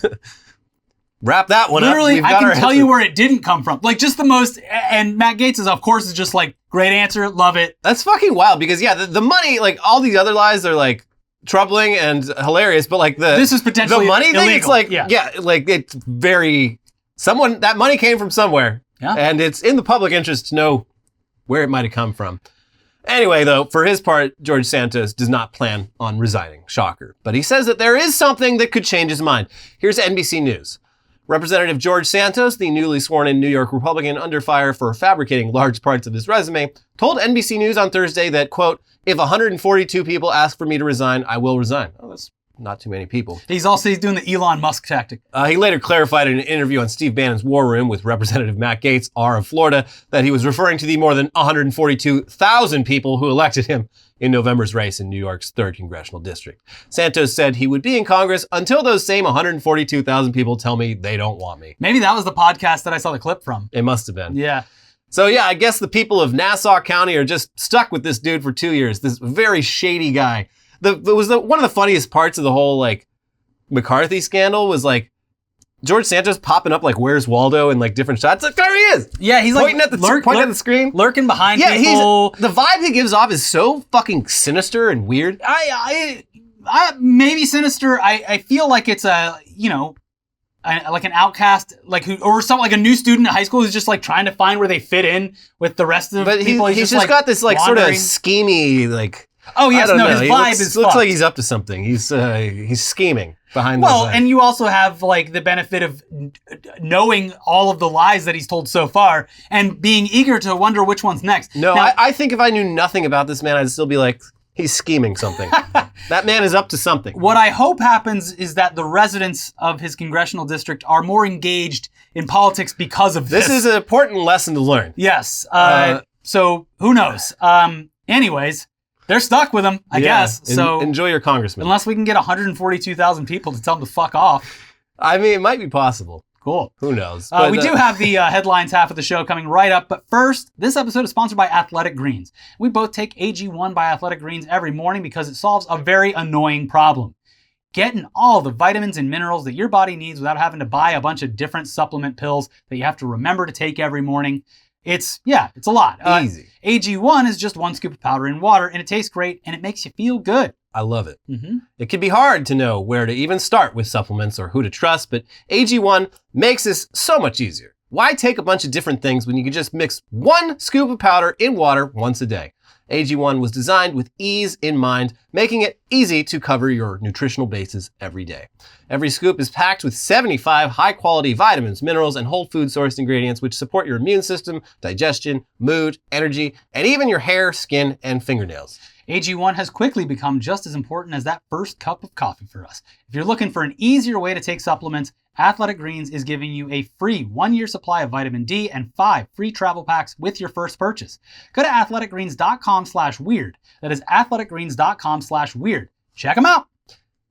wrap that one Literally, up. I can tell you where it didn't come from. Like, just the most, and Matt Gaetz is, of course, is just like, great answer, love it. That's fucking wild because, yeah, the money, like, all these other lies are, like, troubling and hilarious, but, like, this is potentially the money illegal. Thing, it's like, yeah, like, it's very, that money came from somewhere. Yeah. And it's in the public interest to know where it might have come from. Anyway, though, for his part, George Santos does not plan on resigning. Shocker. But he says that there is something that could change his mind. Here's NBC News. Representative George Santos, the newly sworn-in New York Republican under fire for fabricating large parts of his resume, told NBC News on Thursday that, quote, if 142 people ask for me to resign, I will resign. Oh, that's not too many people. He's doing the Elon Musk tactic. He later clarified in an interview on Steve Bannon's War Room with Representative Matt Gaetz, R of Florida, that he was referring to the more than 142,000 people who elected him in November's race in New York's 3rd Congressional District. Santos said he would be in Congress until those same 142,000 people tell me they don't want me. Maybe that was the podcast that I saw the clip from. It must have been. Yeah. So yeah, I guess the people of Nassau County are just stuck with this dude for 2 years. This very shady guy. One of the funniest parts of the whole like McCarthy scandal was like George Santos popping up like Where's Waldo in like different shots. Like, there he is. Yeah, he's pointing like at the screen, lurking behind yeah, people. The vibe he gives off is so fucking sinister and weird. I maybe sinister. I feel like it's a, you know, like an outcast, like or something, like a new student at high school who's just like trying to find where they fit in with the rest of the people. He's just like, got this like wandering. sort of schemey like. Oh yes, no, his vibe looks like he's up to something. He's scheming behind. Well, and you also have like the benefit of knowing all of the lies that he's told so far and being eager to wonder which one's next. No, now, I think if I knew nothing about this man, I'd still be like, he's scheming something. That man is up to something. What I hope happens is that the residents of his congressional district are more engaged in politics because of this. This is an important lesson to learn. Yes. So who knows? Anyways. They're stuck with him, I guess. So enjoy your congressman. Unless we can get 142,000 people to tell him to fuck off. I mean, it might be possible. Cool. Who knows? We do have the headlines half of the show coming right up. But first, this episode is sponsored by Athletic Greens. We both take AG1 by Athletic Greens every morning because it solves a very annoying problem. Getting all the vitamins and minerals that your body needs without having to buy a bunch of different supplement pills that you have to remember to take every morning. It's a lot. Easy. AG1 is just 1 scoop of powder in water, and it tastes great, and it makes you feel good. I love it. Mm-hmm. It can be hard to know where to even start with supplements or who to trust, but AG1 makes this so much easier. Why take a bunch of different things when you can just mix 1 scoop of powder in water once a day? AG1 was designed with ease in mind, making it easy to cover your nutritional bases every day. Every scoop is packed with 75 high-quality vitamins, minerals, and whole food-sourced ingredients which support your immune system, digestion, mood, energy, and even your hair, skin, and fingernails. AG1 has quickly become just as important as that first cup of coffee for us. If you're looking for an easier way to take supplements, Athletic Greens is giving you a free 1-year supply of vitamin D and 5 free travel packs with your first purchase. Go to athleticgreens.com/weird. That is athleticgreens.com/weird. Check them out.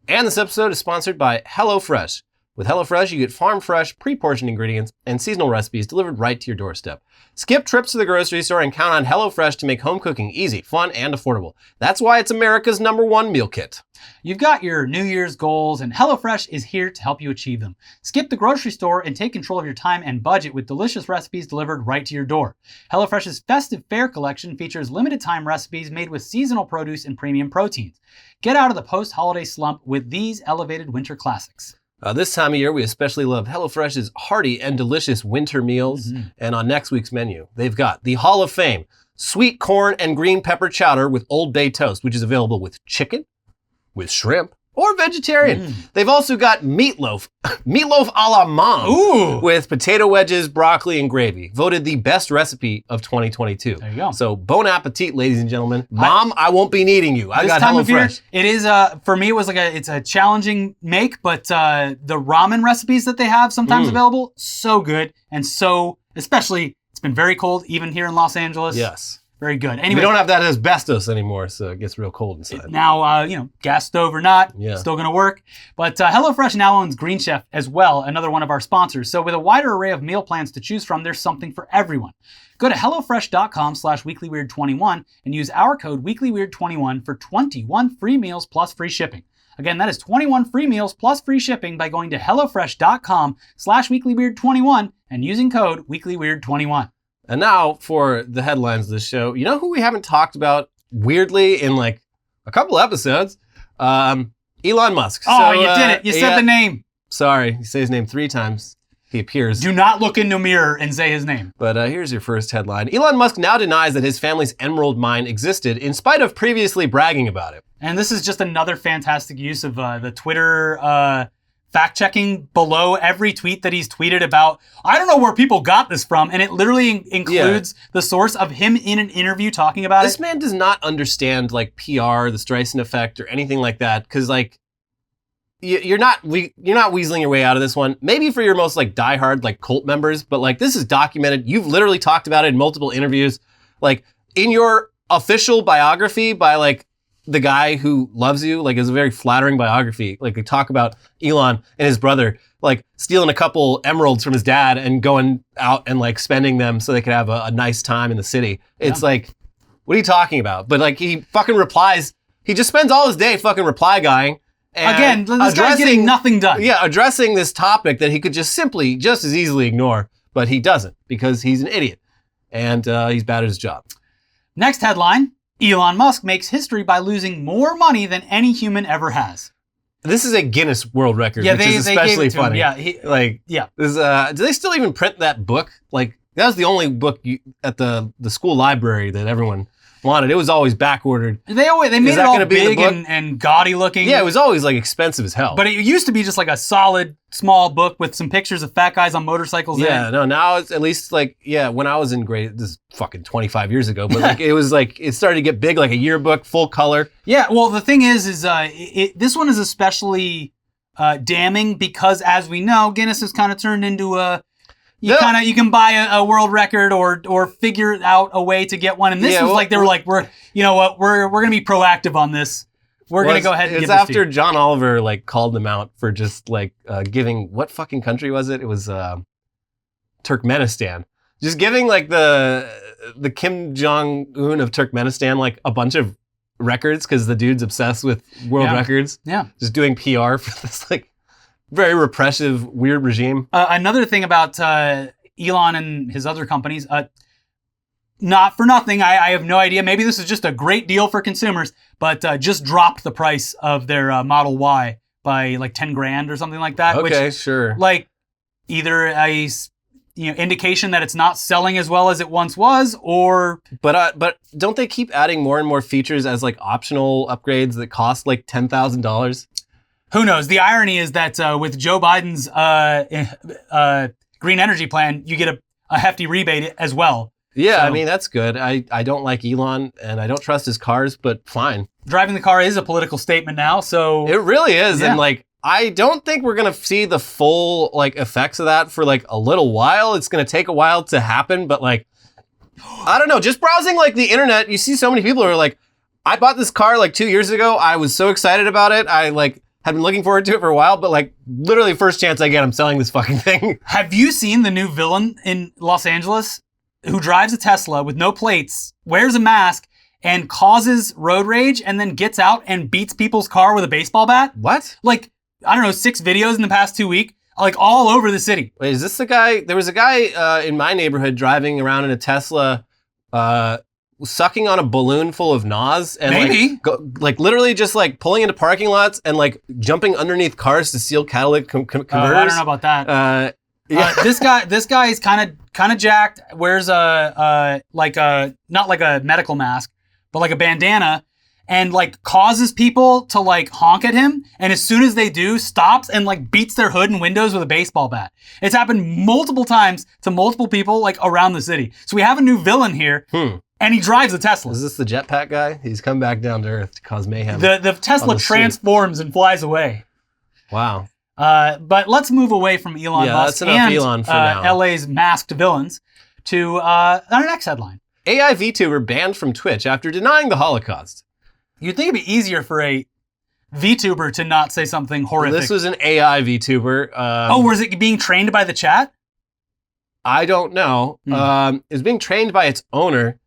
And this episode is sponsored by HelloFresh. With HelloFresh, you get farm-fresh, pre-portioned ingredients and seasonal recipes delivered right to your doorstep. Skip trips to the grocery store and count on HelloFresh to make home cooking easy, fun, and affordable. That's why it's America's #1 meal kit. You've got your New Year's goals, and HelloFresh is here to help you achieve them. Skip the grocery store and take control of your time and budget with delicious recipes delivered right to your door. HelloFresh's Festive Fare collection features limited-time recipes made with seasonal produce and premium proteins. Get out of the post-holiday slump with these elevated winter classics. This time of year, we especially love HelloFresh's hearty and delicious winter meals. Mm-hmm. And on next week's menu, they've got the Hall of Fame sweet corn and green pepper chowder with Old Bay toast, which is available with chicken, with shrimp, or vegetarian. They've also got meatloaf a la mom, with potato wedges, broccoli, and gravy. Voted the best recipe of 2022. There you go. So bon appetit, ladies and gentlemen. Mom, I won't be needing you. I got time of year, HelloFresh. it is for me. It was it's a challenging make, but the ramen recipes that they have sometimes available, so good, and so especially it's been very cold even here in Los Angeles. Yes. Very good. Anyway, we don't have that asbestos anymore, so it gets real cold inside. Now, gas stove or not, yeah, still going to work. But HelloFresh now owns Green Chef as well, another one of our sponsors. So with a wider array of meal plans to choose from, there's something for everyone. Go to HelloFresh.com/weeklyweird21 and use our code weeklyweird21 for 21 free meals plus free shipping. Again, that is 21 free meals plus free shipping by going to HelloFresh.com/weeklyweird21 and using code weeklyweird21. And now for the headlines of this show. You know who we haven't talked about weirdly in like a couple episodes? Elon Musk. Oh, you did it. You said the name. Sorry, you say his name 3 times. He appears. Do not look into a mirror and say his name. But here's your first headline. Elon Musk now denies that his family's emerald mine existed in spite of previously bragging about it. And this is just another fantastic use of the Twitter fact-checking below every tweet that he's tweeted about, I don't know where people got this from, and it literally includes the source of him in an interview talking about This man does not understand like PR, the Streisand effect, or anything like that, because like you're not weaseling your way out of this one. Maybe for your most like diehard like cult members, but like this is documented. You've literally talked about it in multiple interviews, like in your official biography by like the guy who loves you, like, is a very flattering biography. Like, they talk about Elon and his brother, like, stealing a couple emeralds from his dad and going out and, like, spending them so they could have a nice time in the city. It's like, what are you talking about? But, like, he fucking replies. He just spends all his day fucking reply guying And again, this guy's getting nothing done. Yeah, addressing this topic that he could just as easily ignore, but he doesn't because he's an idiot and he's bad at his job. Next headline, Elon Musk makes history by losing more money than any human ever has. This is a Guinness World Record, Yeah, which is they gave especially it to him. funny. Yeah, Do they still even print that book? Like, that was the only book at the school library that everyone wanted. It was always back ordered. They made it all big and gaudy looking. Yeah, it was always like expensive as hell. But it used to be just like a solid small book with some pictures of fat guys on motorcycles. Now it's at least like, when I was in grade, this is fucking 25 years ago, but like it was like, it started to get big, like a yearbook, full color. Yeah, well, the thing is this one is especially damning because, as we know, Guinness has kind of turned into you can buy a world record or figure out a way to get one. And this was like, they were like, we're going to be proactive on this. We're going to go ahead and give this after John Oliver like called them out for just like giving, what fucking country was it? It was Turkmenistan. Just giving like the Kim Jong-un of Turkmenistan like a bunch of records because the dude's obsessed with world records. Yeah. Just doing PR for this like very repressive, weird regime. Another thing about Elon and his other companies, not for nothing, I have no idea. Maybe this is just a great deal for consumers, but just dropped the price of their Model Y by like 10 grand or something like that. Okay, sure. Like either a indication that it's not selling as well as it once was, or... But don't they keep adding more and more features as like optional upgrades that cost like $10,000? Who knows? The irony is that with Joe Biden's green energy plan, you get a hefty rebate as well. Yeah, so, I mean, that's good. I don't like Elon, and I don't trust his cars, but fine. Driving the car is a political statement now, so... It really is, and like, I don't think we're going to see the full like effects of that for like a little while. It's going to take a while to happen, but like, I don't know, just browsing like the internet, you see so many people who are like, I bought this car like 2 years ago. I was so excited about it. I like... had been looking forward to it for a while, but like literally first chance I get, I'm selling this fucking thing. Have you seen the new villain in Los Angeles who drives a Tesla with no plates, wears a mask, and causes road rage and then gets out and beats people's car with a baseball bat? What? Like, I don't know, 6 videos in the past 2 weeks, like all over the city. Wait, is this the guy? There was a guy in my neighborhood driving around in a Tesla, sucking on a balloon full of NOS and like literally just like pulling into parking lots and like jumping underneath cars to steal catalytic converters. I don't know about that. This guy is kind of jacked. Wears not like a medical mask, but like a bandana, and like causes people to like honk at him. And as soon as they do, stops and like beats their hood and windows with a baseball bat. It's happened multiple times to multiple people like around the city. So we have a new villain here. And he drives a Tesla. Is this the jetpack guy? He's come back down to Earth to cause mayhem. The Tesla transforms and flies away. Wow. But let's move away from Elon Musk that's enough Elon for now. LA's masked villains to our next headline. AI VTuber banned from Twitch after denying the Holocaust. You'd think it'd be easier for a VTuber to not say something horrific. This was an AI VTuber. Was it being trained by the chat? I don't know. It was being trained by its owner.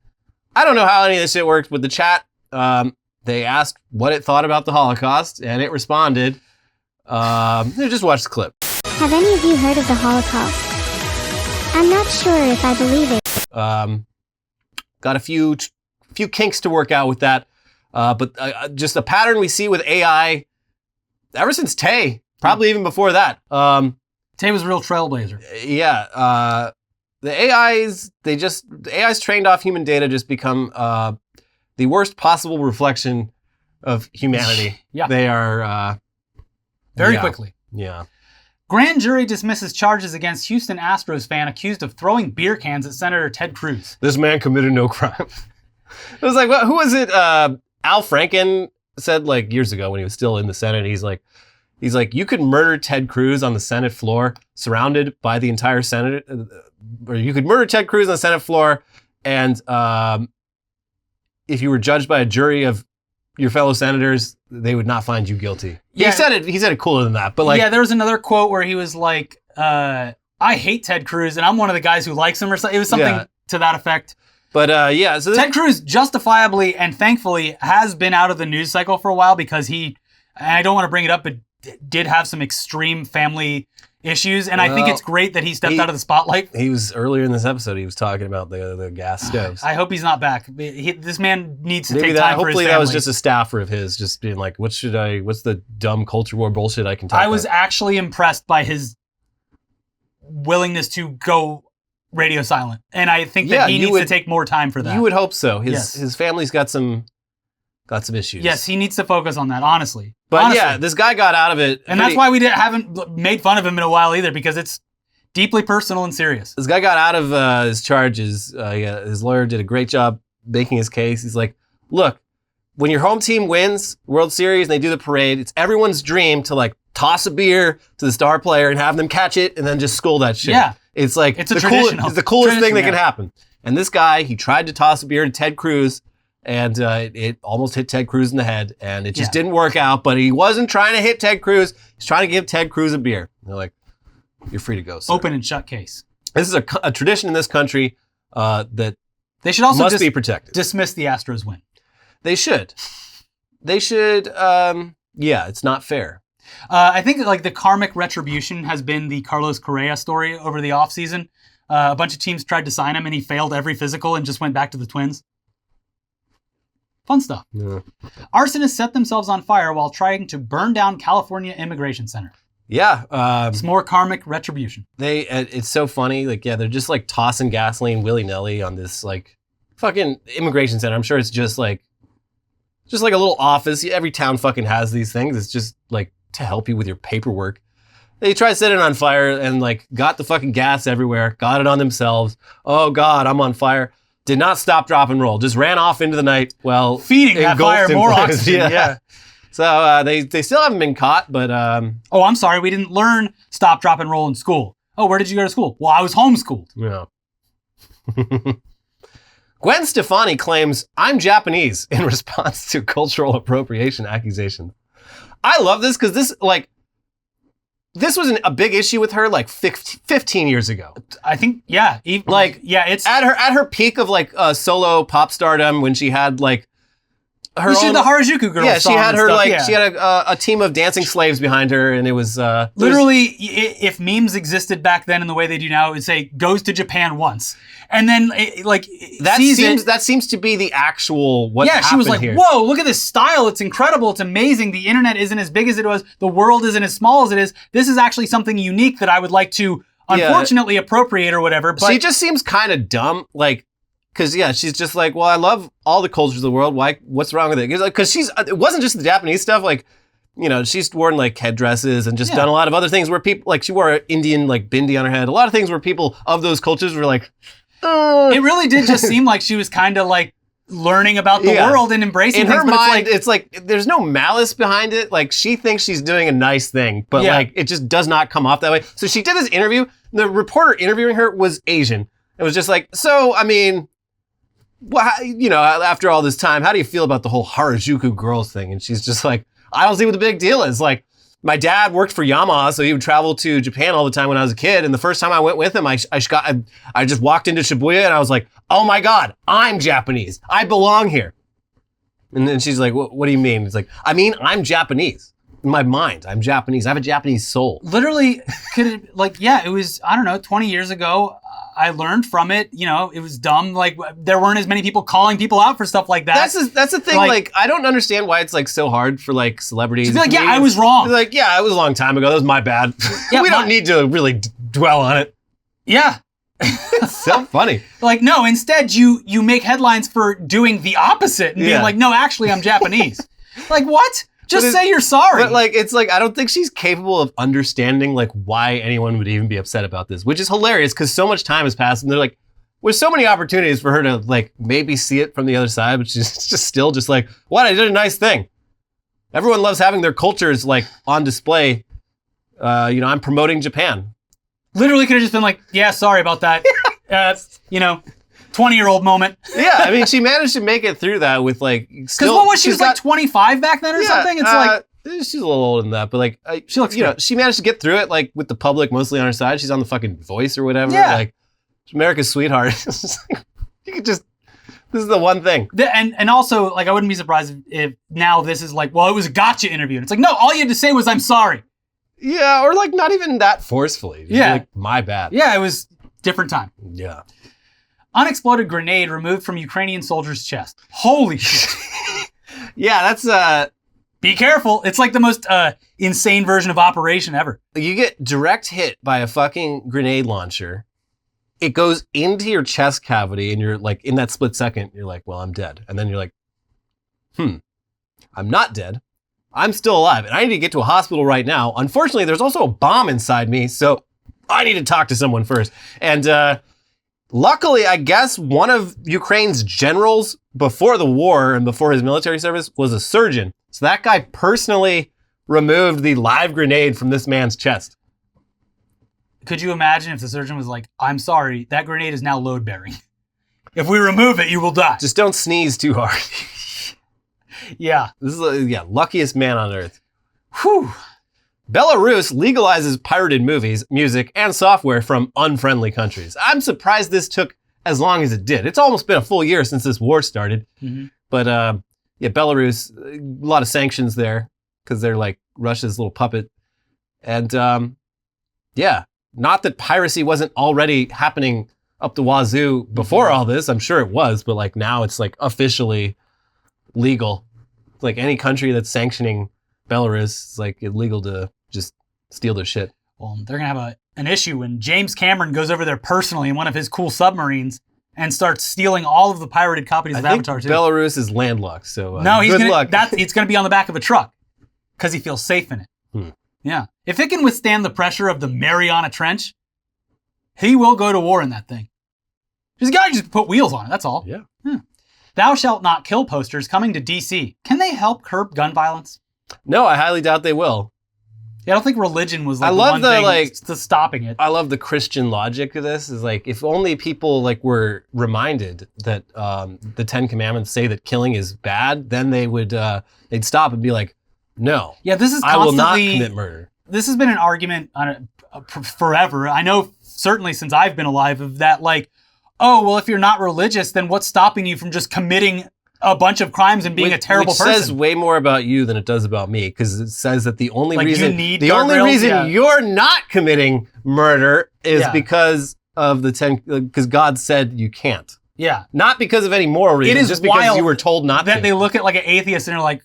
I don't know how any of this shit works with the chat. They asked what it thought about the Holocaust, and it responded. Just watch the clip. Have any of you heard of the Holocaust? I'm not sure if I believe it. Got a few kinks to work out with that. But just a pattern we see with AI ever since Tay, probably even before that. Tay was a real trailblazer. Yeah. The AIs trained off human data just become the worst possible reflection of humanity. Yeah. They are... Very quickly. Yeah. Grand jury dismisses charges against Houston Astros fan accused of throwing beer cans at Senator Ted Cruz. This man committed no crime. It was like, who was it? Al Franken said like years ago when he was still in the Senate, he's like, you could murder Ted Cruz on the Senate floor, surrounded by the entire Senate, or you could murder Ted Cruz on the Senate floor, and if you were judged by a jury of your fellow senators, they would not find you guilty. Yeah. He said it cooler than that, but like... Yeah, there was another quote where he was like, I hate Ted Cruz, and I'm one of the guys who likes him, or something. It was something to that effect. But so Ted Cruz justifiably and thankfully has been out of the news cycle for a while because he and I don't want to bring it up, but did have some extreme family issues, and I think it's great that he stepped out of the spotlight. He was earlier in this episode. He was talking about the gas stoves. I hope he's not back. This man needs to take time for his family. Hopefully that was just a staffer of his, just being like, what's the dumb culture war bullshit I can talk about? I was actually impressed by his willingness to go radio silent, and I think that he needs to take more time for that. You would hope so. His family's got some issues. Yes, he needs to focus on that, honestly. But yeah, this guy got out of it. And that's why we haven't made fun of him in a while either, because it's deeply personal and serious. This guy got out of his charges. His lawyer did a great job making his case. He's like, look, when your home team wins World Series and they do the parade, it's everyone's dream to like toss a beer to the star player and have them catch it and then just school that shit. Yeah. It's like it's the coolest thing that can happen. And this guy, he tried to toss a beer to Ted Cruz, and it almost hit Ted Cruz in the head, and it just didn't work out. But he wasn't trying to hit Ted Cruz. He's trying to give Ted Cruz a beer. And they're like, you're free to go, sir. Open and shut case. This is a tradition in this country that they should also must be protected. Dismiss the Astros win. They should. It's not fair. I think like the karmic retribution has been the Carlos Correa story over the offseason. A bunch of teams tried to sign him, and he failed every physical and just went back to the Twins. Fun stuff. Yeah. Arsonists set themselves on fire while trying to burn down California Immigration Center. Yeah. It's more karmic retribution. It's so funny. Like, yeah, they're just like tossing gasoline willy-nilly on this like fucking immigration center. I'm sure it's just like a little office. Every town fucking has these things. It's just like to help you with your paperwork. They tried to set it on fire and like got the fucking gas everywhere, got it on themselves. Oh God, I'm on fire. Did not stop, drop, and roll. Just ran off into the night. Well, feeding that fire more oxygen. Yeah. So they still haven't been caught, but oh, I'm sorry, we didn't learn stop, drop, and roll in school. Oh, where did you go to school? Well, I was homeschooled. Yeah. Gwen Stefani claims I'm Japanese in response to cultural appropriation accusations. I love this because this was a big issue with her like 15 years ago. I think, yeah. It's at her peak of like solo pop stardom when she had like her own, the Harajuku Girls. Yeah, she had her she had a team of dancing slaves behind her, and it was literally if memes existed back then in the way they do now, it would say goes to Japan once, and then that seems to be the actual what happened here. Yeah, she was like, whoa, look at this style, it's incredible, it's amazing. The internet isn't as big as it was, the world isn't as small as it is. This is actually something unique that I would like to unfortunately appropriate or whatever. But she just seems kind of dumb, like. Because, she's just like, well, I love all the cultures of the world. Why? What's wrong with it? Because it wasn't just the Japanese stuff. Like, she's worn like headdresses and just done a lot of other things where people, like she wore an Indian like bindi on her head. A lot of things where people of those cultures were like, It really did just seem like she was kind of like learning about the world and embracing in things. her mind, it's like there's no malice behind it. Like she thinks she's doing a nice thing, but like it just does not come off that way. So she did this interview. The reporter interviewing her was Asian. It was just like, so, I mean... Well, after all this time, how do you feel about the whole Harajuku Girls thing? And she's just like, I don't see what the big deal is. Like, my dad worked for Yamaha, so he would travel to Japan all the time when I was a kid. And the first time I went with him, I just walked into Shibuya and I was like, oh my God, I'm Japanese. I belong here. And then she's like, what do you mean? It's like, I mean, I'm Japanese. In my mind, I'm Japanese. I have a Japanese soul. Literally, it was, I don't know, 20 years ago. I learned from it, it was dumb. Like there weren't as many people calling people out for stuff like that. That's the thing. Like I don't understand why it's like so hard for like celebrities. To be like, yeah, I was wrong. Like, yeah, it was a long time ago. That was my bad. Yeah, we don't need to really dwell on it. Yeah. It's so funny. Like, no, instead you make headlines for doing the opposite and being like, no, actually I'm Japanese. Like what? Just say you're sorry. But like, it's like, I don't think she's capable of understanding like why anyone would even be upset about this, which is hilarious because so much time has passed and they're like, there's so many opportunities for her to like maybe see it from the other side, but she's just still just like, what? I did a nice thing. Everyone loves having their cultures like on display. I'm promoting Japan. Literally could have just been like, yeah, sorry about that. 20-year-old moment. Yeah, I mean, she managed to make it through that with like still. Because what was she was like 25 back then or something? It's like she's a little older than that, but like she looks good. She managed to get through it like with the public mostly on her side. She's on the fucking Voice or whatever. Yeah. Like America's sweetheart. You could just This is the one thing. And also, like, I wouldn't be surprised if now this is like, well, it was a gotcha interview. And it's like, no, all you had to say was, I'm sorry. Yeah, or like not even that forcefully. Just Yeah. like, my bad. Yeah, it was different time. Yeah. Unexploded grenade removed from Ukrainian soldier's chest. Holy shit. Yeah, that's Be careful. It's like the most insane version of Operation ever. you get direct hit by a fucking grenade launcher. It goes into your chest cavity and you're like, in that split second, you're like, well, I'm dead. And then you're like, I'm not dead. I'm still alive and I need to get to a hospital right now. Unfortunately, there's also a bomb inside me, so I need to talk to someone first. And luckily, I guess one of Ukraine's generals before the war and before his military service was a surgeon. So that guy personally removed the live grenade from this man's chest. Could you imagine if the surgeon was like, I'm sorry, that grenade is now load bearing. If we remove it, you will die. Just don't sneeze too hard. Yeah. This is luckiest man on earth. Whew. Belarus legalizes pirated movies, music, and software from unfriendly countries. I'm surprised this took as long as it did. It's almost been a full year since this war started. Mm-hmm. But yeah, Belarus, a lot of sanctions there because they're like Russia's little puppet. And yeah, not that piracy wasn't already happening up the wazoo before all this. I'm sure it was, but like now it's like officially legal. It's like any country that's sanctioning Belarus, it's like illegal to just steal their shit. Well, they're going to have an issue when James Cameron goes over there personally in one of his cool submarines and starts stealing all of the pirated copies of Avatar 2. Belarus is landlocked, so no, good luck. It's going to be on the back of a truck because he feels safe in it. Yeah. If it can withstand the pressure of the Mariana Trench, he will go to war in that thing. Just got to just put wheels on it, that's all. Yeah. Thou shalt not kill posters coming to DC. Can they help curb gun violence? No, I highly doubt they will. Yeah, I don't think religion was like I the love one the, thing like- to stopping it. I love the Christian logic of this. Is like if only people like were reminded that the Ten Commandments say that killing is bad, then they would they'd stop and be like, no, Yeah, this is I will not constantly. commit murder. This has been an argument on forever. I know certainly since I've been alive of that, like, oh, well, if you're not religious, then what's stopping you from just committing a bunch of crimes and being a terrible which person? says way more about you than it does about me, because it says that the only Like, you reason need the only guardrails? reason Yeah. you're not committing murder is Yeah. because of because God said you can't. Yeah. Not because of any moral reason, is just because wild you were told not That to. they look at like an atheist and they're like,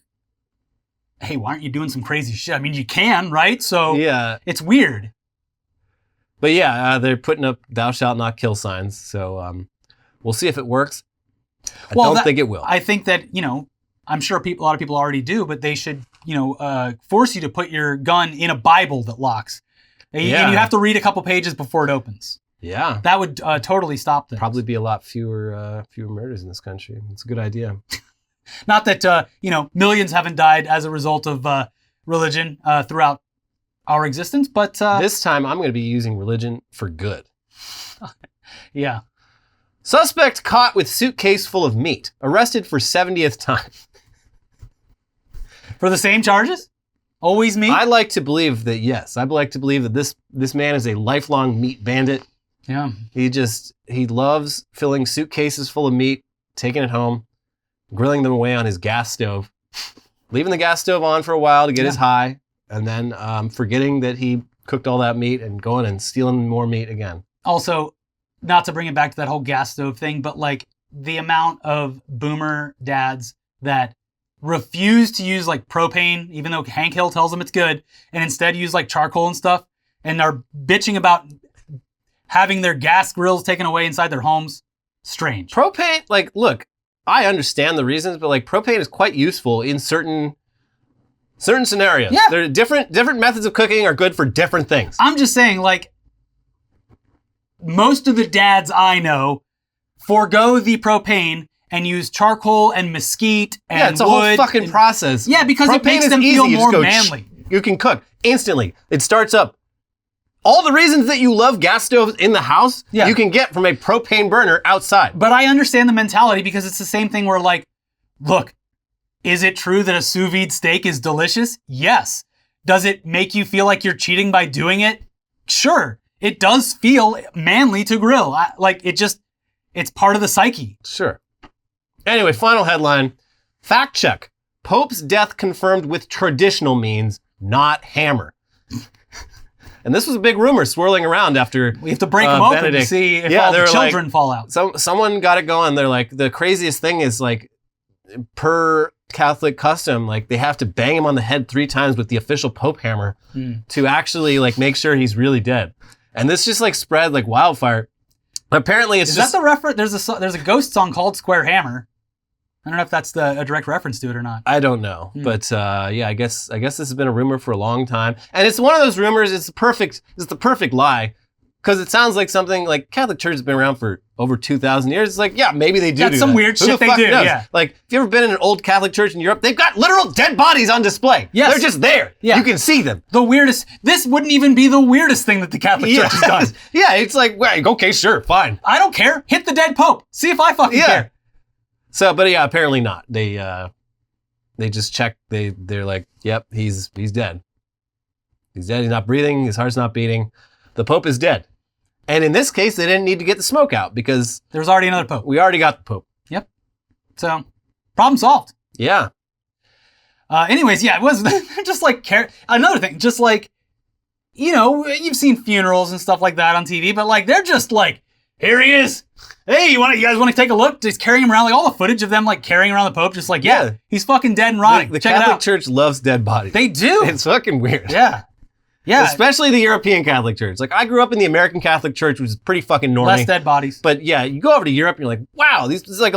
hey, why aren't you doing some crazy shit? I mean, you can, right? So Yeah. it's weird. But yeah, they're putting up "Thou shalt not kill" signs, so we'll see if it works. I don't think it will. I think that, I'm sure a lot of people already do, but they should, force you to put your gun in a Bible that locks. And you have to read a couple pages before it opens. Yeah, That would totally stop this. probably be a lot fewer murders in this country. It's a good idea. Not that, millions haven't died as a result of religion throughout our existence, but This time, I'm going to be using religion for good. yeah. Suspect caught with suitcase full of meat, arrested for 70th time. For the same charges? Always me? I like to believe that, yes. I like to believe that this man is a lifelong meat bandit. Yeah. He loves filling suitcases full of meat, taking it home, grilling them away on his gas stove, leaving the gas stove on for a while to get his high, and then forgetting that he cooked all that meat and going and stealing more meat again. Also, not to bring it back to that whole gas stove thing, but like the amount of boomer dads that refuse to use like propane, even though Hank Hill tells them it's good, and instead use like charcoal and stuff, and are bitching about having their gas grills taken away inside their homes. Strange. Propane, like, look, I understand the reasons, but like propane is quite useful in certain scenarios. Yeah. There are different methods of cooking are good for different things. I'm just saying, like, most of the dads I know forego the propane and use charcoal and mesquite and Yeah, it's a wood whole fucking and- process. Yeah, because it Propane makes is them easy. feel You just more go, manly. You can cook instantly. It starts up. All the reasons that you love gas stoves in the house, Yeah. you can get from a propane burner outside. But I understand the mentality because it's the same thing where, like, look, is it true that a sous vide steak is delicious? Yes. Does it make you feel like you're cheating by doing it? Sure. It does feel manly to grill. It's part of the psyche. Sure. Anyway, final headline. Fact check. Pope's death confirmed with traditional means, not hammer. And this was a big rumor swirling around after We have to break them open Benedict. to see if all the children fall out. So someone got it going. They're like, the craziest thing is like, per Catholic custom, like they have to bang him on the head 3 times with the official Pope hammer to actually like make sure he's really dead. And this just like spread like wildfire. Apparently, it's Is just that the reference? There's a Ghost song called Square Hammer. I don't know if that's a direct reference to it or not. I don't know, but yeah, I guess this has been a rumor for a long time, and it's one of those rumors. It's the perfect lie, because it sounds like something like Catholic Church has been around for over 2,000 years. It's like, yeah, maybe they do. That's some that. weird Who shit the they fuck do. knows? Yeah. Like, if you ever been in an old Catholic church in Europe, they've got literal dead bodies on display. Yes. They're just there. Yeah. You can see them. The weirdest. This wouldn't even be the weirdest thing that the Catholic Church has done. Yeah, it's like, well, okay, sure, fine. I don't care. Hit the dead Pope. See if I fucking care. So, but yeah, apparently not. They just checked. They're like, yep, he's dead. He's dead. He's not breathing. His heart's not beating. The Pope is dead. And in this case, they didn't need to get the smoke out because There was already another Pope. we already got the Pope. Yep. So, problem solved. Yeah. Anyways, yeah, it was just like another thing. Just like, you know, you've seen funerals and stuff like that on TV, but like they're just like, here he is. Hey, you guys want to take a look? Just carrying him around, like all the footage of them like carrying around the Pope, just like, yeah. He's fucking dead and rotting. The Check it Catholic out. Church loves dead bodies. They do. It's fucking weird. Yeah. Yeah. Especially the European Catholic Church. Like, I grew up in the American Catholic Church, which is pretty fucking normy. Less dead bodies. But yeah, you go over to Europe and you're like, wow, this is like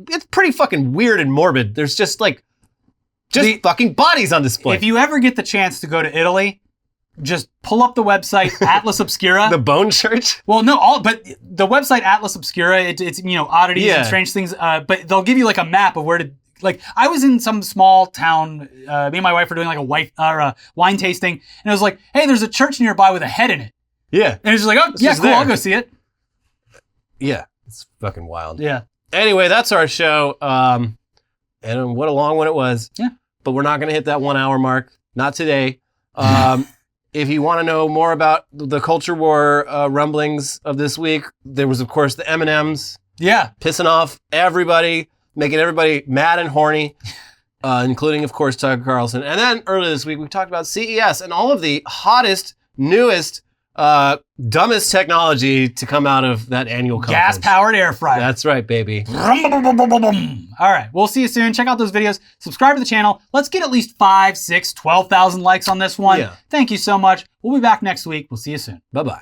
it's pretty fucking weird and morbid. There's just fucking bodies on display. If you ever get the chance to go to Italy, just pull up the website Atlas Obscura. The Bone Church? Well, no, but the website Atlas Obscura, it's you know, oddities and strange things. But they'll give you like a map of where to. Like, I was in some small town. Me and my wife were doing like a wine tasting, and it was like, hey, there's a church nearby with a head in it. Yeah. And it's just like, oh, yeah, cool, I'll go see it. Yeah, it's fucking wild. Yeah. Anyway, that's our show. And what a long one it was. Yeah. But we're not going to hit that 1 hour mark. Not today. If you want to know more about the culture war rumblings of this week, there was, of course, the M&Ms. Yeah. Pissing off everybody, making everybody mad and horny, including, of course, Tucker Carlson. And then earlier this week, we talked about CES and all of the hottest, newest, dumbest technology to come out of that annual conference. Gas-powered air fryer. That's right, baby. All right, we'll see you soon. Check out those videos. Subscribe to the channel. Let's get at least 5, 6, 12,000 likes on this one. Yeah. Thank you so much. We'll be back next week. We'll see you soon. Bye-bye.